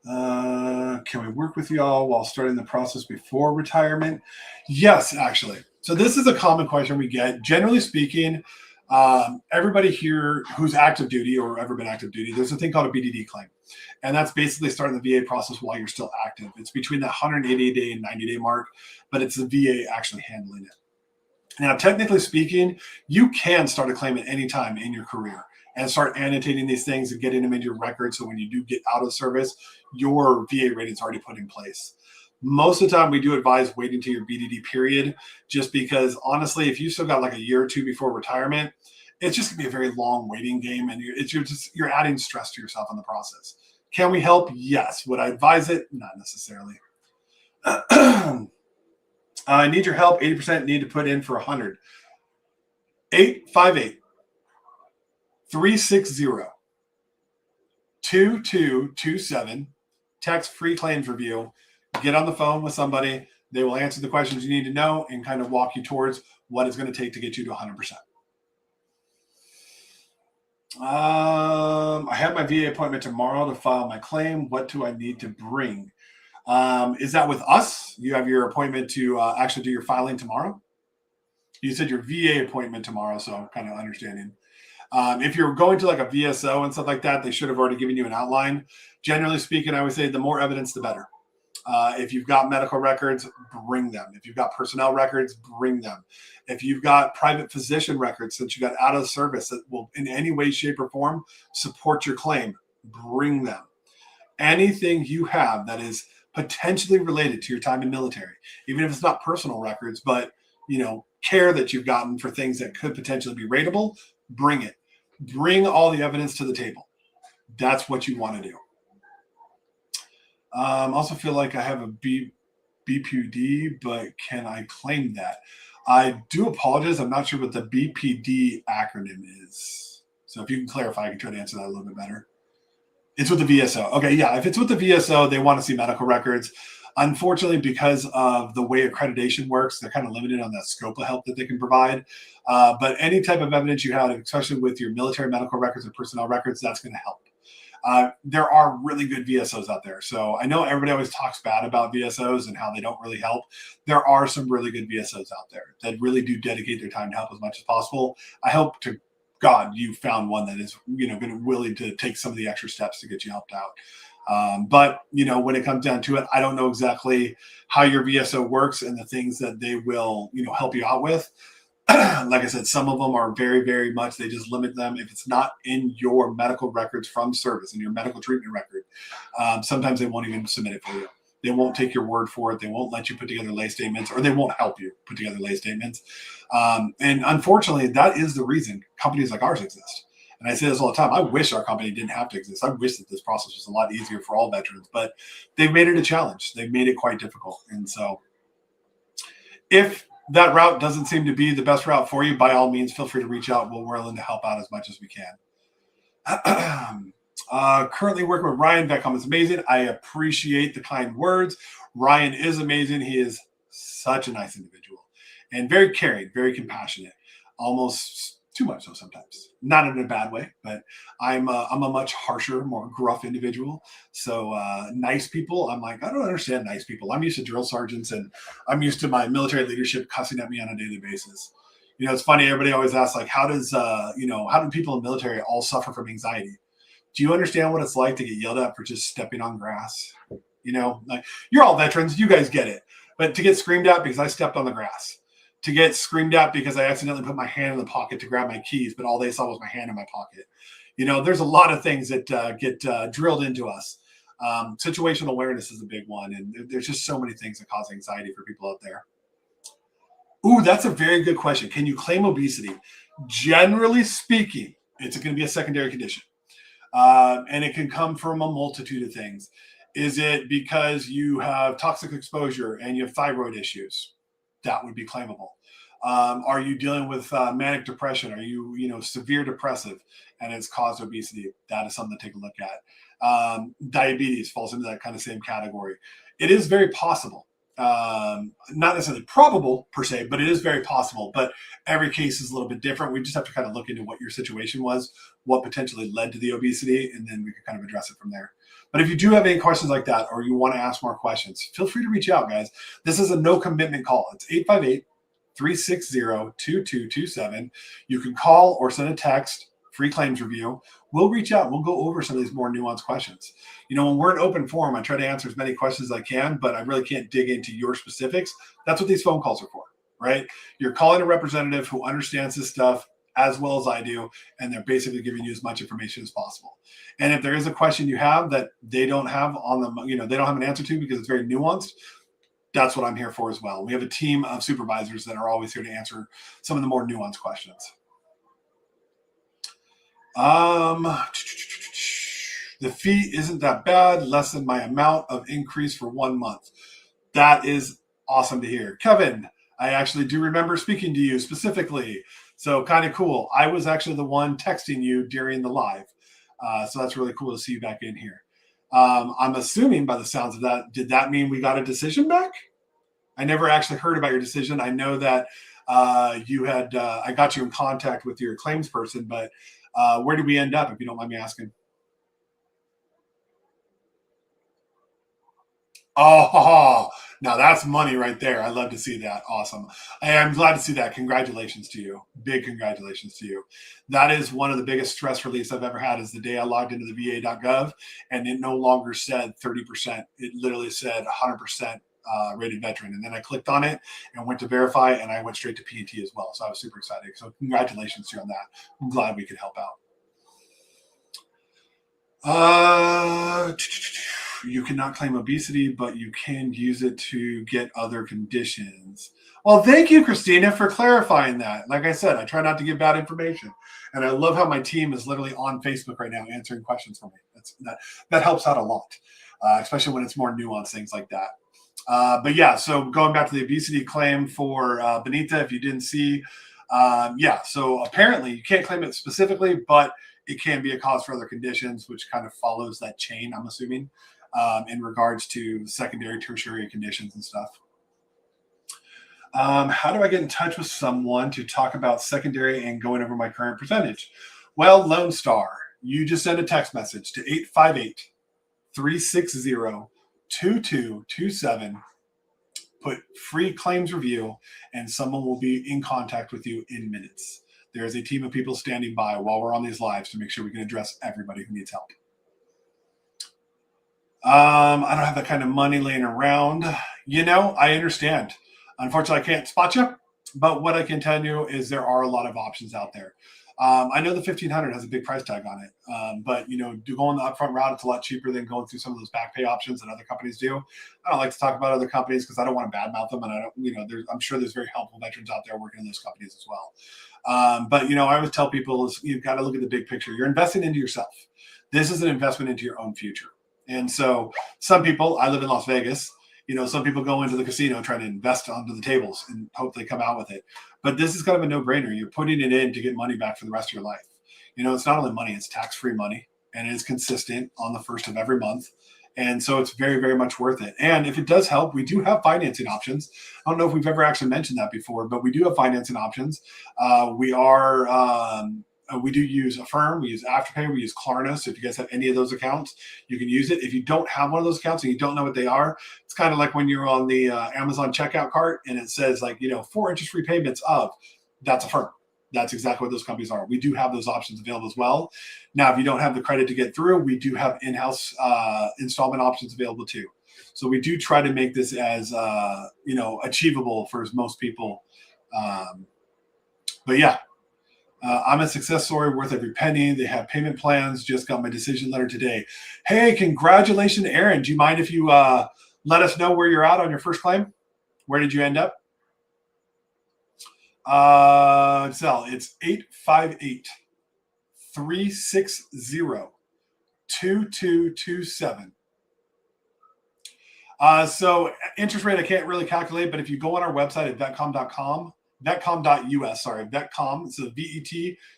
Can we work with y'all while starting the process before retirement? Yes, actually. So this is a common question we get. Generally speaking, everybody here who's active duty or ever been active duty, there's a thing called a BDD claim. And that's basically starting the VA process while you're still active. It's between the 180-day and 90-day mark, but it's the VA actually handling it. Now, technically speaking, you can start a claim at any time in your career and start annotating these things and getting them into your record. So when you do get out of service, your VA rating is already put in place. Most of the time, we do advise waiting to your BDD period, just because honestly, if you still got like a year or two before retirement, it's just gonna be a very long waiting game, and you're adding stress to yourself in the process. Can we help? Yes. Would I advise it? Not necessarily. I need your help. 80% need to put in for 100. 858-360-2227. Text free claims review. Get on the phone with somebody. They will answer the questions you need to know and kind of walk you towards what it's going to take to get you to 100%. I have my VA appointment tomorrow to file my claim. What do I need to bring? Is that with us? You have your appointment to actually do your filing tomorrow? You said your VA appointment tomorrow, so I'm kind of understanding. If you're going to like a VSO and stuff like that, they should have already given you an outline. Generally speaking, I would say the more evidence, the better. If you've got medical records, bring them. If you've got personnel records, bring them. If you've got private physician records since you got out of service that will in any way, shape, or form support your claim, bring them. Anything you have that is potentially related to your time in military, even if it's not personal records, but care that you've gotten for things that could potentially be rateable, bring it. Bring all the evidence to the table. That's what you want to do. Also feel like I have a BPD, but can I claim that? I do apologize. I'm not sure what the BPD acronym is. So if you can clarify, I can try to answer that a little bit better. It's with the VSO. Okay, yeah. If it's with the VSO, they want to see medical records. Unfortunately, because of the way accreditation works, they're kind of limited on the scope of help that they can provide. But any type of evidence you have, especially with your military medical records or personnel records, that's going to help. There are really good VSOs out there. So I know everybody always talks bad about VSOs and how they don't really help. There are some really good VSOs out there that really do dedicate their time to help as much as possible. I hope to God you found one that is, willing to take some of the extra steps to get you helped out. But when it comes down to it, I don't know exactly how your VSO works and the things that they will, help you out with. Like I said, some of them are very, very much, they just limit them. If it's not in your medical records from service, in your medical treatment record, sometimes they won't even submit it for you. They won't take your word for it. They won't let you put together lay statements, or they won't help you put together lay statements. And unfortunately, that is the reason companies like ours exist. And I say this all the time. I wish our company didn't have to exist. I wish that this process was a lot easier for all veterans, but they've made it a challenge. They've made it quite difficult. And so if that route doesn't seem to be the best route for you, by all means, feel free to reach out. We're willing to help out as much as we can. Currently working with Ryan. Vetcomm is amazing. I appreciate the kind words. Ryan is amazing. He is such a nice individual and very caring, very compassionate, almost too much so sometimes. Not in a bad way, but I'm a much harsher, more gruff individual. So nice people, I'm like, I don't understand nice people. I'm used to drill sergeants, and I'm used to my military leadership cussing at me on a daily basis. You know, it's funny. Everybody always asks, like, how do people in the military all suffer from anxiety? Do you understand what it's like to get yelled at for just stepping on grass? You know, like, you're all veterans, you guys get it. But to get screamed at because I stepped on the grass, to get screamed at because I accidentally put my hand in the pocket to grab my keys, but all they saw was my hand in my pocket. You know, there's a lot of things that get drilled into us. Situational awareness is a big one. And there's just so many things that cause anxiety for people out there. Ooh, that's a very good question. Can you claim obesity? Generally speaking, it's going to be a secondary condition. And it can come from a multitude of things. Is it because you have toxic exposure and you have thyroid issues? That would be claimable. Are you dealing with manic depression? Are you severe depressive and it's caused obesity? That is something to take a look at. Diabetes falls into that kind of same category. It is very possible. Not necessarily probable per se, but it is very possible. But every case is a little bit different. We just have to kind of look into what your situation was, what potentially led to the obesity, and then we can kind of address it from there. But if you do have any questions like that, or you want to ask more questions, feel free to reach out, guys. This is a no commitment call. It's 858-360-2227. You can call or send a text, free claims review. We'll reach out. We'll go over some of these more nuanced questions. You know, when we're in open forum, I try to answer as many questions as I can, but I really can't dig into your specifics. That's what these phone calls are for, right? You're calling a representative who understands this stuff as well as I do, and they're basically giving you as much information as possible. And if there is a question you have that they don't have on them, they don't have an answer to because it's very nuanced, that's what I'm here for as well. We have a team of supervisors that are always here to answer some of the more nuanced questions. The fee isn't that bad, less than my amount of increase for 1 month. That is awesome to hear. Kevin, I actually do remember speaking to you specifically. So kind of cool. I was actually the one texting you during the live. So that's really cool to see you back in here. I'm assuming by the sounds of that, did that mean we got a decision back? I never actually heard about your decision. I know that you had, I got you in contact with your claims person, but where did we end up, if you don't mind me asking? Oh, now that's money right there. I love to see that. Awesome. I'm glad to see that. Congratulations to you. Big congratulations to you. That is one of the biggest stress reliefs I've ever had, is the day I logged into the va.gov and it no longer said 30%. It literally said 100% rated veteran. And then I clicked on it and went to verify, and I went straight to P&T as well. So I was super excited. So congratulations to you on that. I'm glad we could help out. You cannot claim obesity, but you can use it to get other conditions. Well, thank you, Christina, for clarifying that. Like I said, I try not to give bad information. And I love how my team is literally on Facebook right now answering questions for me. That helps out a lot, especially when it's more nuanced things like that. But yeah, so going back to the obesity claim for Benita, if you didn't see, so apparently you can't claim it specifically, but it can be a cause for other conditions, which kind of follows that chain, I'm assuming, in regards to secondary, tertiary conditions and stuff. How do I get in touch with someone to talk about secondary and going over my current percentage? Well, Lone Star, you just send a text message to 858-360-2227. Put free claims review, and someone will be in contact with you in minutes. There is a team of people standing by while we're on these lives to make sure we can address everybody who needs help. I don't have that kind of money laying around. I understand. Unfortunately, I can't spot you, but what I can tell you is there are a lot of options out there. I know the 1500 has a big price tag on it, but going the upfront route, it's a lot cheaper than going through some of those back pay options that other companies do. I don't like to talk about other companies because I don't want to badmouth them, and I don't, I'm sure there's very helpful veterans out there working in those companies as well. But I always tell people is you've got to look at the big picture. You're investing into yourself. This is an investment into your own future. And so some people, I live in Las Vegas. Some people go into the casino trying to invest onto the tables and hope they come out with it. But this is kind of a no-brainer. You're putting it in to get money back for the rest of your life. It's not only money, it's tax-free money, and it is consistent on the first of every month. And so it's very, very much worth it. And if it does help, we do have financing options. I don't know if we've ever actually mentioned that before, but we do have financing options. We do use Affirm, we use Afterpay, we use Klarna. So if you guys have any of those accounts, you can use it. If you don't have one of those accounts and you don't know what they are, it's kind of like when you're on the Amazon checkout cart and it says 4 interest-free payments of, that's Affirm. That's exactly what those companies are. We do have those options available as well. Now, if you don't have the credit to get through, we do have in-house installment options available too. So we do try to make this as achievable for most people. But yeah. I'm a success story worth every penny. They have payment plans. Just got my decision letter today. Hey, congratulations, Aaron. Do you mind if you let us know where you're at on your first claim? Where did you end up? Sal, it's 858-360-2227. So interest rate I can't really calculate, but if you go on our website at vetcomm.com, vetcomm.us, sorry, Vetcomm, it's a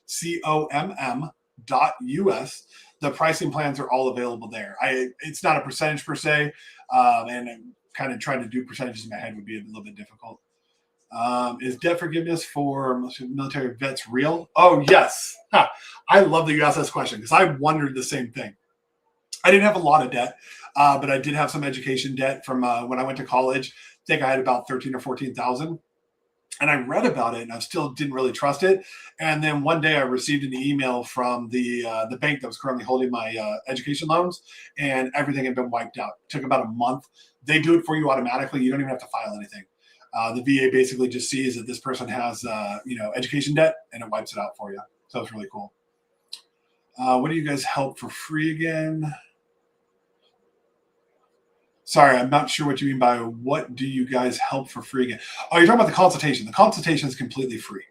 VETCOMM.us. The pricing plans are all available there. It's not a percentage per se, and I'm kind of trying to do percentages in my head would be a little bit difficult. Is debt forgiveness for military vets real? Oh, yes. I love that you asked this question because I wondered the same thing. I didn't have a lot of debt, but I did have some education debt from when I went to college. I think I had about 13 or 14,000. And I read about it and I still didn't really trust it. And then one day I received an email from the bank that was currently holding my education loans, and everything had been wiped out. It took about a month. They do it for you automatically. You don't even have to file anything. The VA basically just sees that this person has, education debt, and it wipes it out for you. So it's really cool. What do you guys help for free again? Sorry, I'm not sure what you mean by what do you guys help for free again? Oh, you're talking about the consultation. The consultation is completely free.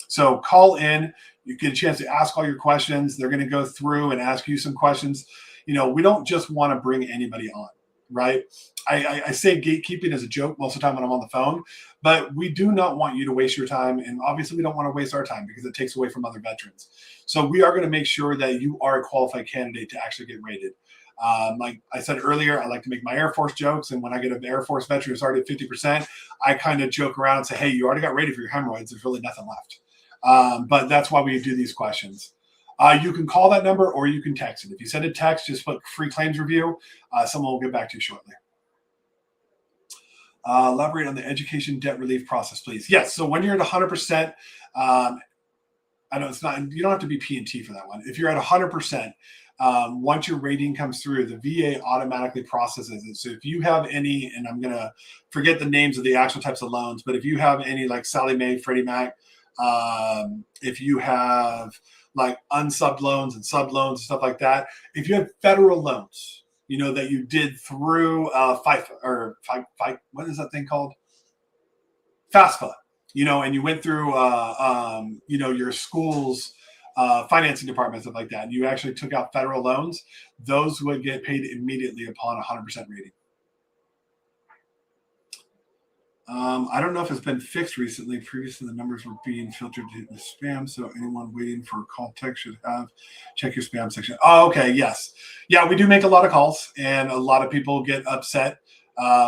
So call in. You get a chance to ask all your questions. They're going to go through and ask you some questions. We don't just want to bring anybody on, right? I say gatekeeping as a joke most of the time when I'm on the phone, but we do not want you to waste your time. And obviously we don't want to waste our time because it takes away from other veterans. So we are going to make sure that you are a qualified candidate to actually get rated. Like I said earlier, I like to make my Air Force jokes. And when I get an Air Force veteran who's already at 50%, I kind of joke around and say, hey, you already got rated for your hemorrhoids. There's really nothing left. But that's why we do these questions. You can call that number or you can text it. If you send a text, just put free claims review. Someone will get back to you shortly. Elaborate on the education debt relief process, please. Yes. So when you're at 100%, I know it's not, you don't have to be P&T for that one. If you're at 100%, once your rating comes through, the VA automatically processes it. So if you have any, and I'm going to forget the names of the actual types of loans, but if you have any like Sallie Mae, Freddie Mac, if you have like unsubbed loans and sub loans and stuff like that, if you have federal loans, that you did through FIFA or what is that thing called? FAFSA, and you went through, your school's financing department, stuff like that, and you actually took out federal loans, those would get paid immediately upon 100% rating. I don't know if it's been fixed recently. Previously, the numbers were being filtered into spam, so anyone waiting for a call text should check your spam section. Oh, okay, yes. Yeah, we do make a lot of calls, and a lot of people get upset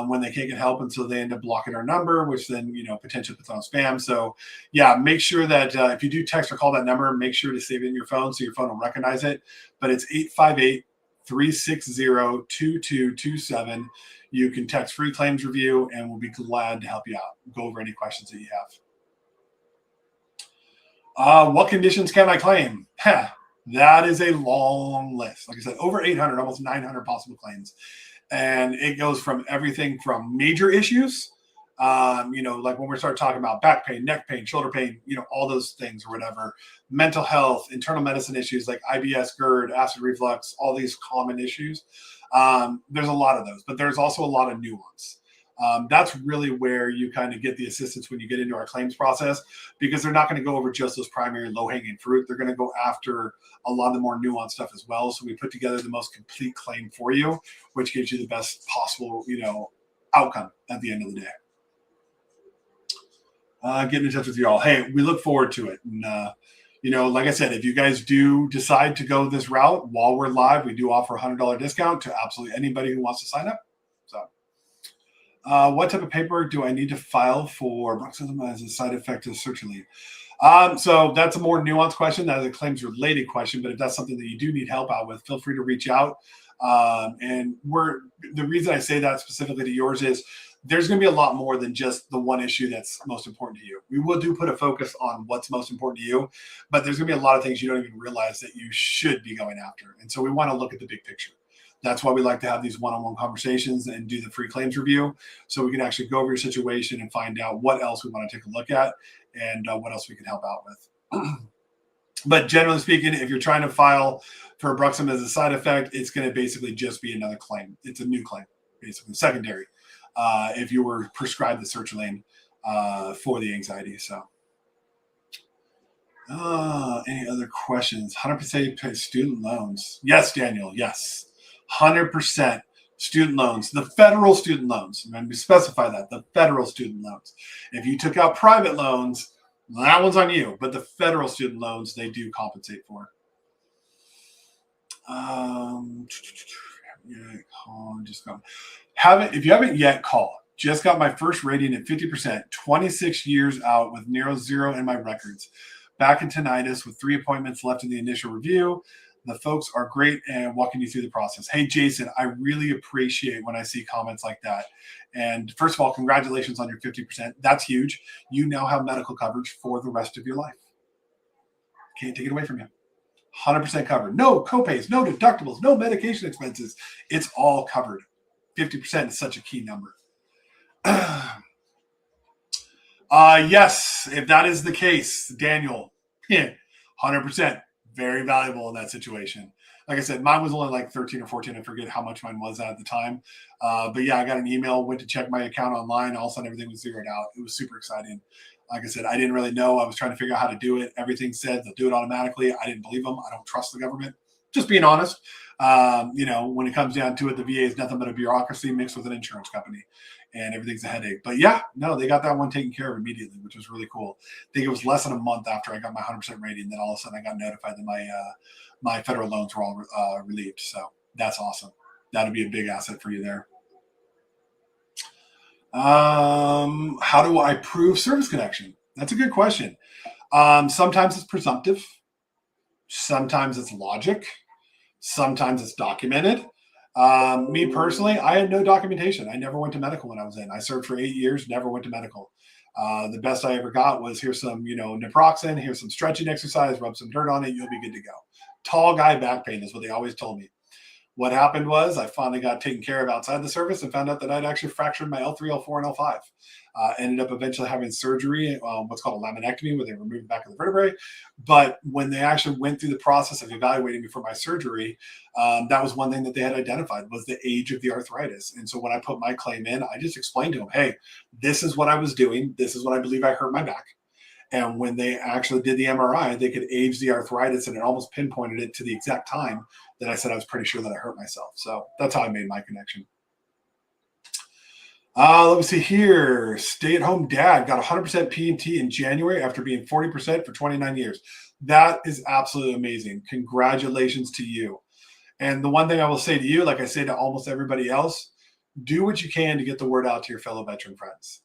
when they can't get help, and so they end up blocking our number, which then, potentially puts on spam. So, yeah, make sure that if you do text or call that number, make sure to save it in your phone so your phone will recognize it. But it's 858-360-2227. You can text free claims review, and we'll be glad to help you out. Go over any questions that you have. What conditions can I claim? That is a long list. Like I said, over 800, almost 900 possible claims. And it goes from everything from major issues Like when we start talking about back pain, neck pain, shoulder pain, all those things or whatever, mental health, internal medicine issues like IBS, GERD, acid reflux, all these common issues. There's a lot of those, but there's also a lot of nuance. That's really where you kind of get the assistance when you get into our claims process, because they're not going to go over just those primary low-hanging fruit. They're going to go after a lot of the more nuanced stuff as well. So we put together the most complete claim for you, which gives you the best possible, outcome at the end of the day. Getting in touch with you all. Hey, we look forward to it. And, like I said, if you guys do decide to go this route while we're live, we do offer a $100 discount to absolutely anybody who wants to sign up. So what type of paper do I need to file for bruxism as a side effect of sertraline? So that's a more nuanced question. That is a claims related question, but if that's something that you do need help out with, feel free to reach out. And the reason I say that specifically to yours is there's going to be a lot more than just the one issue that's most important to you. We will put a focus on what's most important to you, but there's going to be a lot of things you don't even realize that you should be going after. And so we want to look at the big picture. That's why we like to have these one-on-one conversations and do the free claims review, so we can actually go over your situation and find out what else we want to take a look at and what else we can help out with. But generally speaking, if you're trying to file for bruxism as a side effect, it's going to basically just be another claim. It's a new claim, basically secondary, if you were prescribed the sertraline for the anxiety. So any other questions? 100% pay student loans. Yes, Daniel, yes. 100% student loans, the federal student loans. And we specify that, the federal student loans. If you took out private loans, that one's on you, but the federal student loans, they do compensate for. If you haven't yet, call. Just got my first rating at 50%, 26 years out with near zero in my records. Back in tinnitus with 3 appointments left in the initial review. The folks are great and walking you through the process. Hey, Jason, I really appreciate when I see comments like that. And first of all, congratulations on your 50%. That's huge. You now have medical coverage for the rest of your life. Can't take it away from you. 100% covered. No copays, no deductibles, no medication expenses. It's all covered. 50% is such a key number. Yes, if that is the case, Daniel, 100%. Very valuable in that situation. Like I said, mine was only like 13 or 14. I forget how much mine was at the time. But yeah, I got an email, went to check my account online. All of a sudden, everything was zeroed out. It was super exciting. Like I said, I didn't really know. I was trying to figure out how to do it. Everything said they'll do it automatically. I didn't believe them. I don't trust the government. Just being honest. When it comes down to it, the VA is nothing but a bureaucracy mixed with an insurance company. And everything's a headache. But yeah, no, they got that one taken care of immediately, which was really cool. I think it was less than a month after I got my 100% rating, then all of a sudden I got notified that my federal loans were all relieved. So that's awesome. That'll be a big asset for you there. How do I prove service connection? That's a good question. Sometimes it's presumptive. Sometimes it's logic. Sometimes it's documented. Me personally, I had no documentation. I never went to medical when I was in. I served for 8 years, never went to medical. The best I ever got was here's some, naproxen, here's some stretching exercise, rub some dirt on it, you'll be good to go. Tall guy back pain is what they always told me. What happened was I finally got taken care of outside the service and found out that I'd actually fractured my L3, L4, and L5. Ended up eventually having surgery, what's called a laminectomy, where they removed the back of the vertebrae. But when they actually went through the process of evaluating me for my surgery, that was one thing that they had identified was the age of the arthritis. And so when I put my claim in, I just explained to them, hey, this is what I was doing. This is what I believe I hurt my back. And when they actually did the MRI, they could age the arthritis, and it almost pinpointed it to the exact time that I said I was pretty sure that I hurt myself. So that's how I made my connection. Let me see here. Stay-at-home dad got 100% P&T in January after being 40% for 29 years. That is absolutely amazing. Congratulations to you. And the one thing I will say to you, like I say to almost everybody else, do what you can to get the word out to your fellow veteran friends.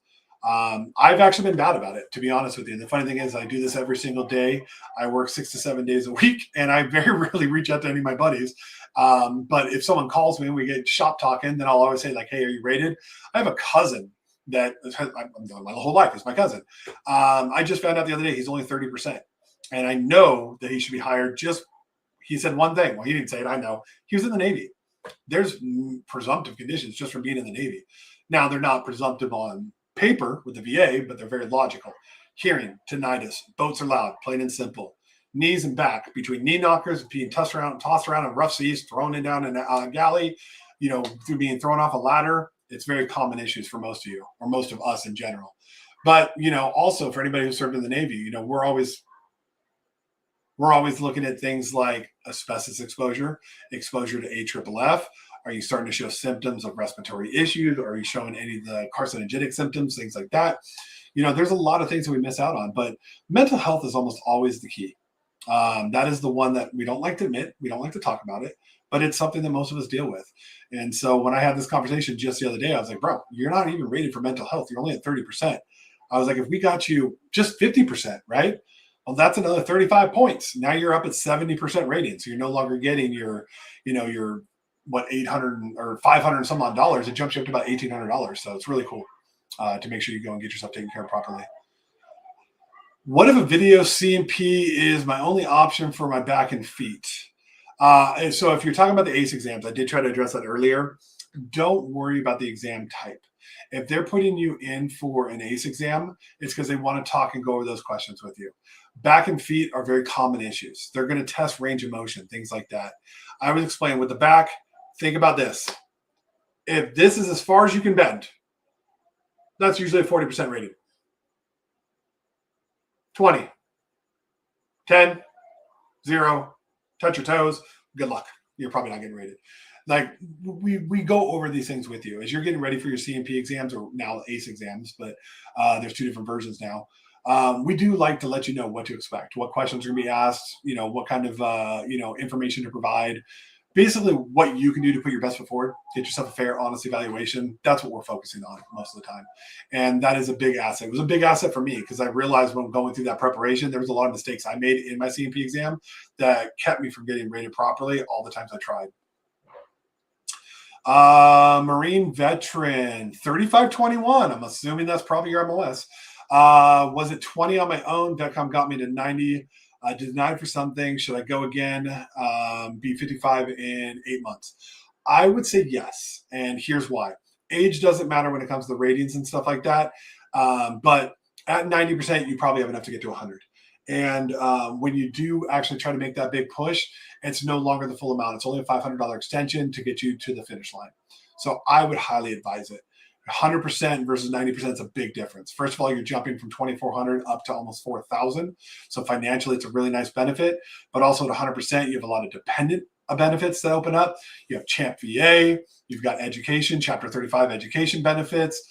I've actually been bad about it, to be honest with you. The funny thing is I do this every single day. I work 6 to 7 days a week, and I very rarely reach out to any of my buddies. But if someone calls me and we get shop talking, then I'll always say like, hey, are you rated? I have a cousin that I'm doing my whole life. It's my cousin. I just found out the other day he's only 30%. And I know that he should be higher. He said one thing. Well, he didn't say it. I know. He was in the Navy. There's presumptive conditions just from being in the Navy. Now, they're not presumptive on paper with the VA, but they're very logical. Hearing, tinnitus, boats are loud, plain and simple. Knees and back, between knee knockers, being tossed around in rough seas, thrown in down in a galley, through being thrown off a ladder. It's very common issues for most of you, or most of us in general. But, also for anybody who served in the Navy, we're always looking at things like asbestos exposure to AFFF. Are you starting to show symptoms of respiratory issues? Are you showing any of the carcinogenic symptoms, things like that? There's a lot of things that we miss out on, but mental health is almost always the key. That is the one that we don't like to admit. We don't like to talk about it, but it's something that most of us deal with. And so when I had this conversation just the other day, I was like, bro, you're not even rated for mental health. You're only at 30%. I was like, if we got you just 50%, right? Well, that's another 35 points. Now you're up at 70% rating. So you're no longer getting your 800 or 500 and some odd dollars. It jumps you up to about $1,800. So it's really cool to make sure you go and get yourself taken care of properly. What if a video C&P is my only option for my back and feet? And so if you're talking about the ACE exams, I did try to address that earlier. Don't worry about the exam type. If they're putting you in for an ACE exam, it's because they want to talk and go over those questions with you. Back and feet are very common issues. They're going to test range of motion, things like that. I would explain with the back, think about this. If this is as far as you can bend, that's usually a 40% rating. 20, 10, 0, touch your toes, good luck. You're probably not getting rated. Like we go over these things with you as you're getting ready for your C&P exams, or now ACE exams, but there's two different versions now. We do like to let you know what to expect, what questions are going to be asked, what kind of, information to provide, basically what you can do to put your best foot forward, get yourself a fair, honest evaluation. That's what we're focusing on most of the time. And that is a big asset. It was a big asset for me because I realized when going through that preparation, there was a lot of mistakes I made in my C&P exam that kept me from getting rated properly all the times I tried. Marine veteran, 3521. I'm assuming that's probably your MLS. Was it 20 on my own? Vetcomm got me to 90. I denied for something. Should I go again? Be 55 in 8 months. I would say yes. And here's why. Age doesn't matter when it comes to the ratings and stuff like that. But at 90%, you probably have enough to get to 100. And when you do actually try to make that big push, it's no longer the full amount. It's only a $500 extension to get you to the finish line. So I would highly advise it. 100% versus 90% is a big difference. First of all, you're jumping from 2,400 up to almost 4,000. So financially, it's a really nice benefit. But also at 100%, you have a lot of dependent benefits that open up. You have Champ VA. You've got education, Chapter 35 education benefits.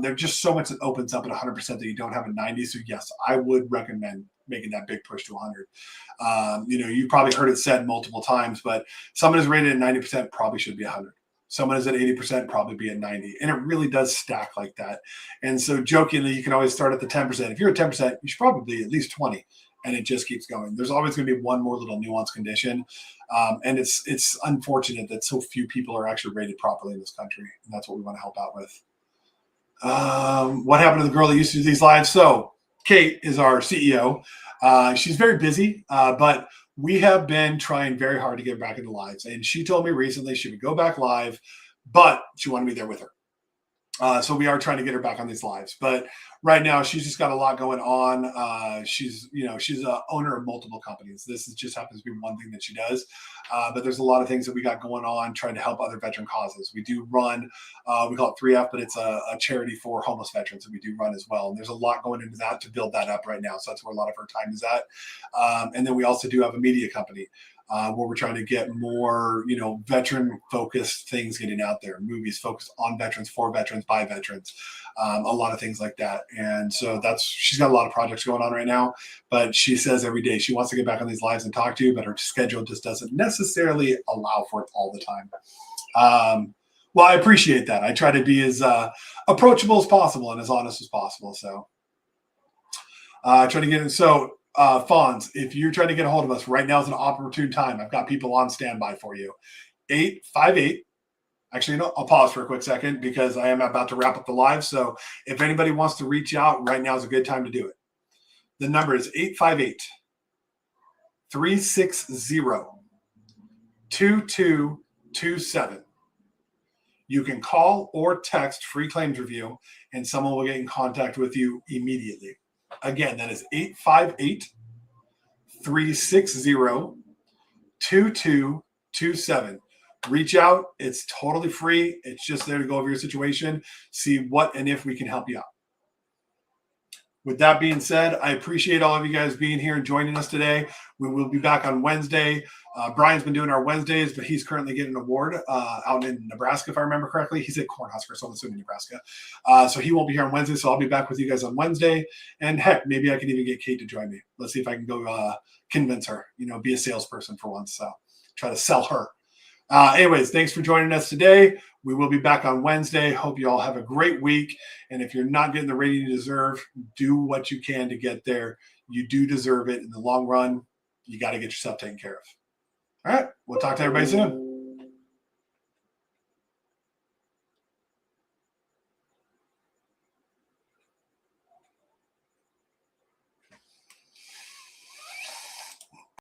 There's just so much that opens up at 100% that you don't have at 90. So yes, I would recommend making that big push to 100. You probably heard it said multiple times, but someone who's rated at 90% probably should be 100. Someone is at 80%, probably be at 90. And it really does stack like that. And so jokingly, you can always start at the 10%. If you're at 10%, you should probably be at least 20. And it just keeps going. There's always going to be one more little nuanced condition. And it's unfortunate that so few people are actually rated properly in this country. And that's what we want to help out with. What happened to the girl that used to do these lives? So Kate is our CEO. She's very busy, but we have been trying very hard to get her back into lives. And she told me recently she would go back live, but she wanted me there with her. So we are trying to get her back on these lives, but right now she's just got a lot going on. She's a owner of multiple companies. This just happens to be one thing that she does. But there's a lot of things that we got going on trying to help other veteran causes. We do run, we call it 3F, but it's a charity for homeless veterans that we do run as well. And there's a lot going into that to build that up right now. So that's where a lot of her time is at. And then we also do have a media company. Where we're trying to get more, veteran-focused things getting out there. Movies focused on veterans, for veterans, by veterans, a lot of things like that. And so she's got a lot of projects going on right now. But she says every day she wants to get back on these lives and talk to you, but her schedule just doesn't necessarily allow for it all the time. Well, I appreciate that. I try to be as approachable as possible and as honest as possible. So I try to get in. So. Fonz, if you're trying to get a hold of us, right now is an opportune time. I've got people on standby for you. 858. Actually, I'll pause for a quick second because I am about to wrap up the live. So if anybody wants to reach out, right now is a good time to do it. The number is 858 360 2227. You can call or text free claims review, and someone will get in contact with you immediately. Again, that is 858-360-2227. Reach out. It's totally free. It's just there to go over your situation, see what and if we can help you out. With that being said, I appreciate all of you guys being here and joining us today. We will be back on Wednesday. Brian's been doing our Wednesdays, but he's currently getting an award out in Nebraska, if I remember correctly. He's at Cornhusker, so I'm assuming Nebraska. So he won't be here on Wednesday, so I'll be back with you guys on Wednesday. And heck, maybe I can even get Kate to join me. Let's see if I can go convince her, be a salesperson for once. So try to sell her. Anyways, thanks for joining us today. We will be back on Wednesday. Hope you all have a great week. And if you're not getting the rating you deserve, do what you can to get there. You do deserve it in the long run. You got to get yourself taken care of. All right. We'll talk to everybody soon.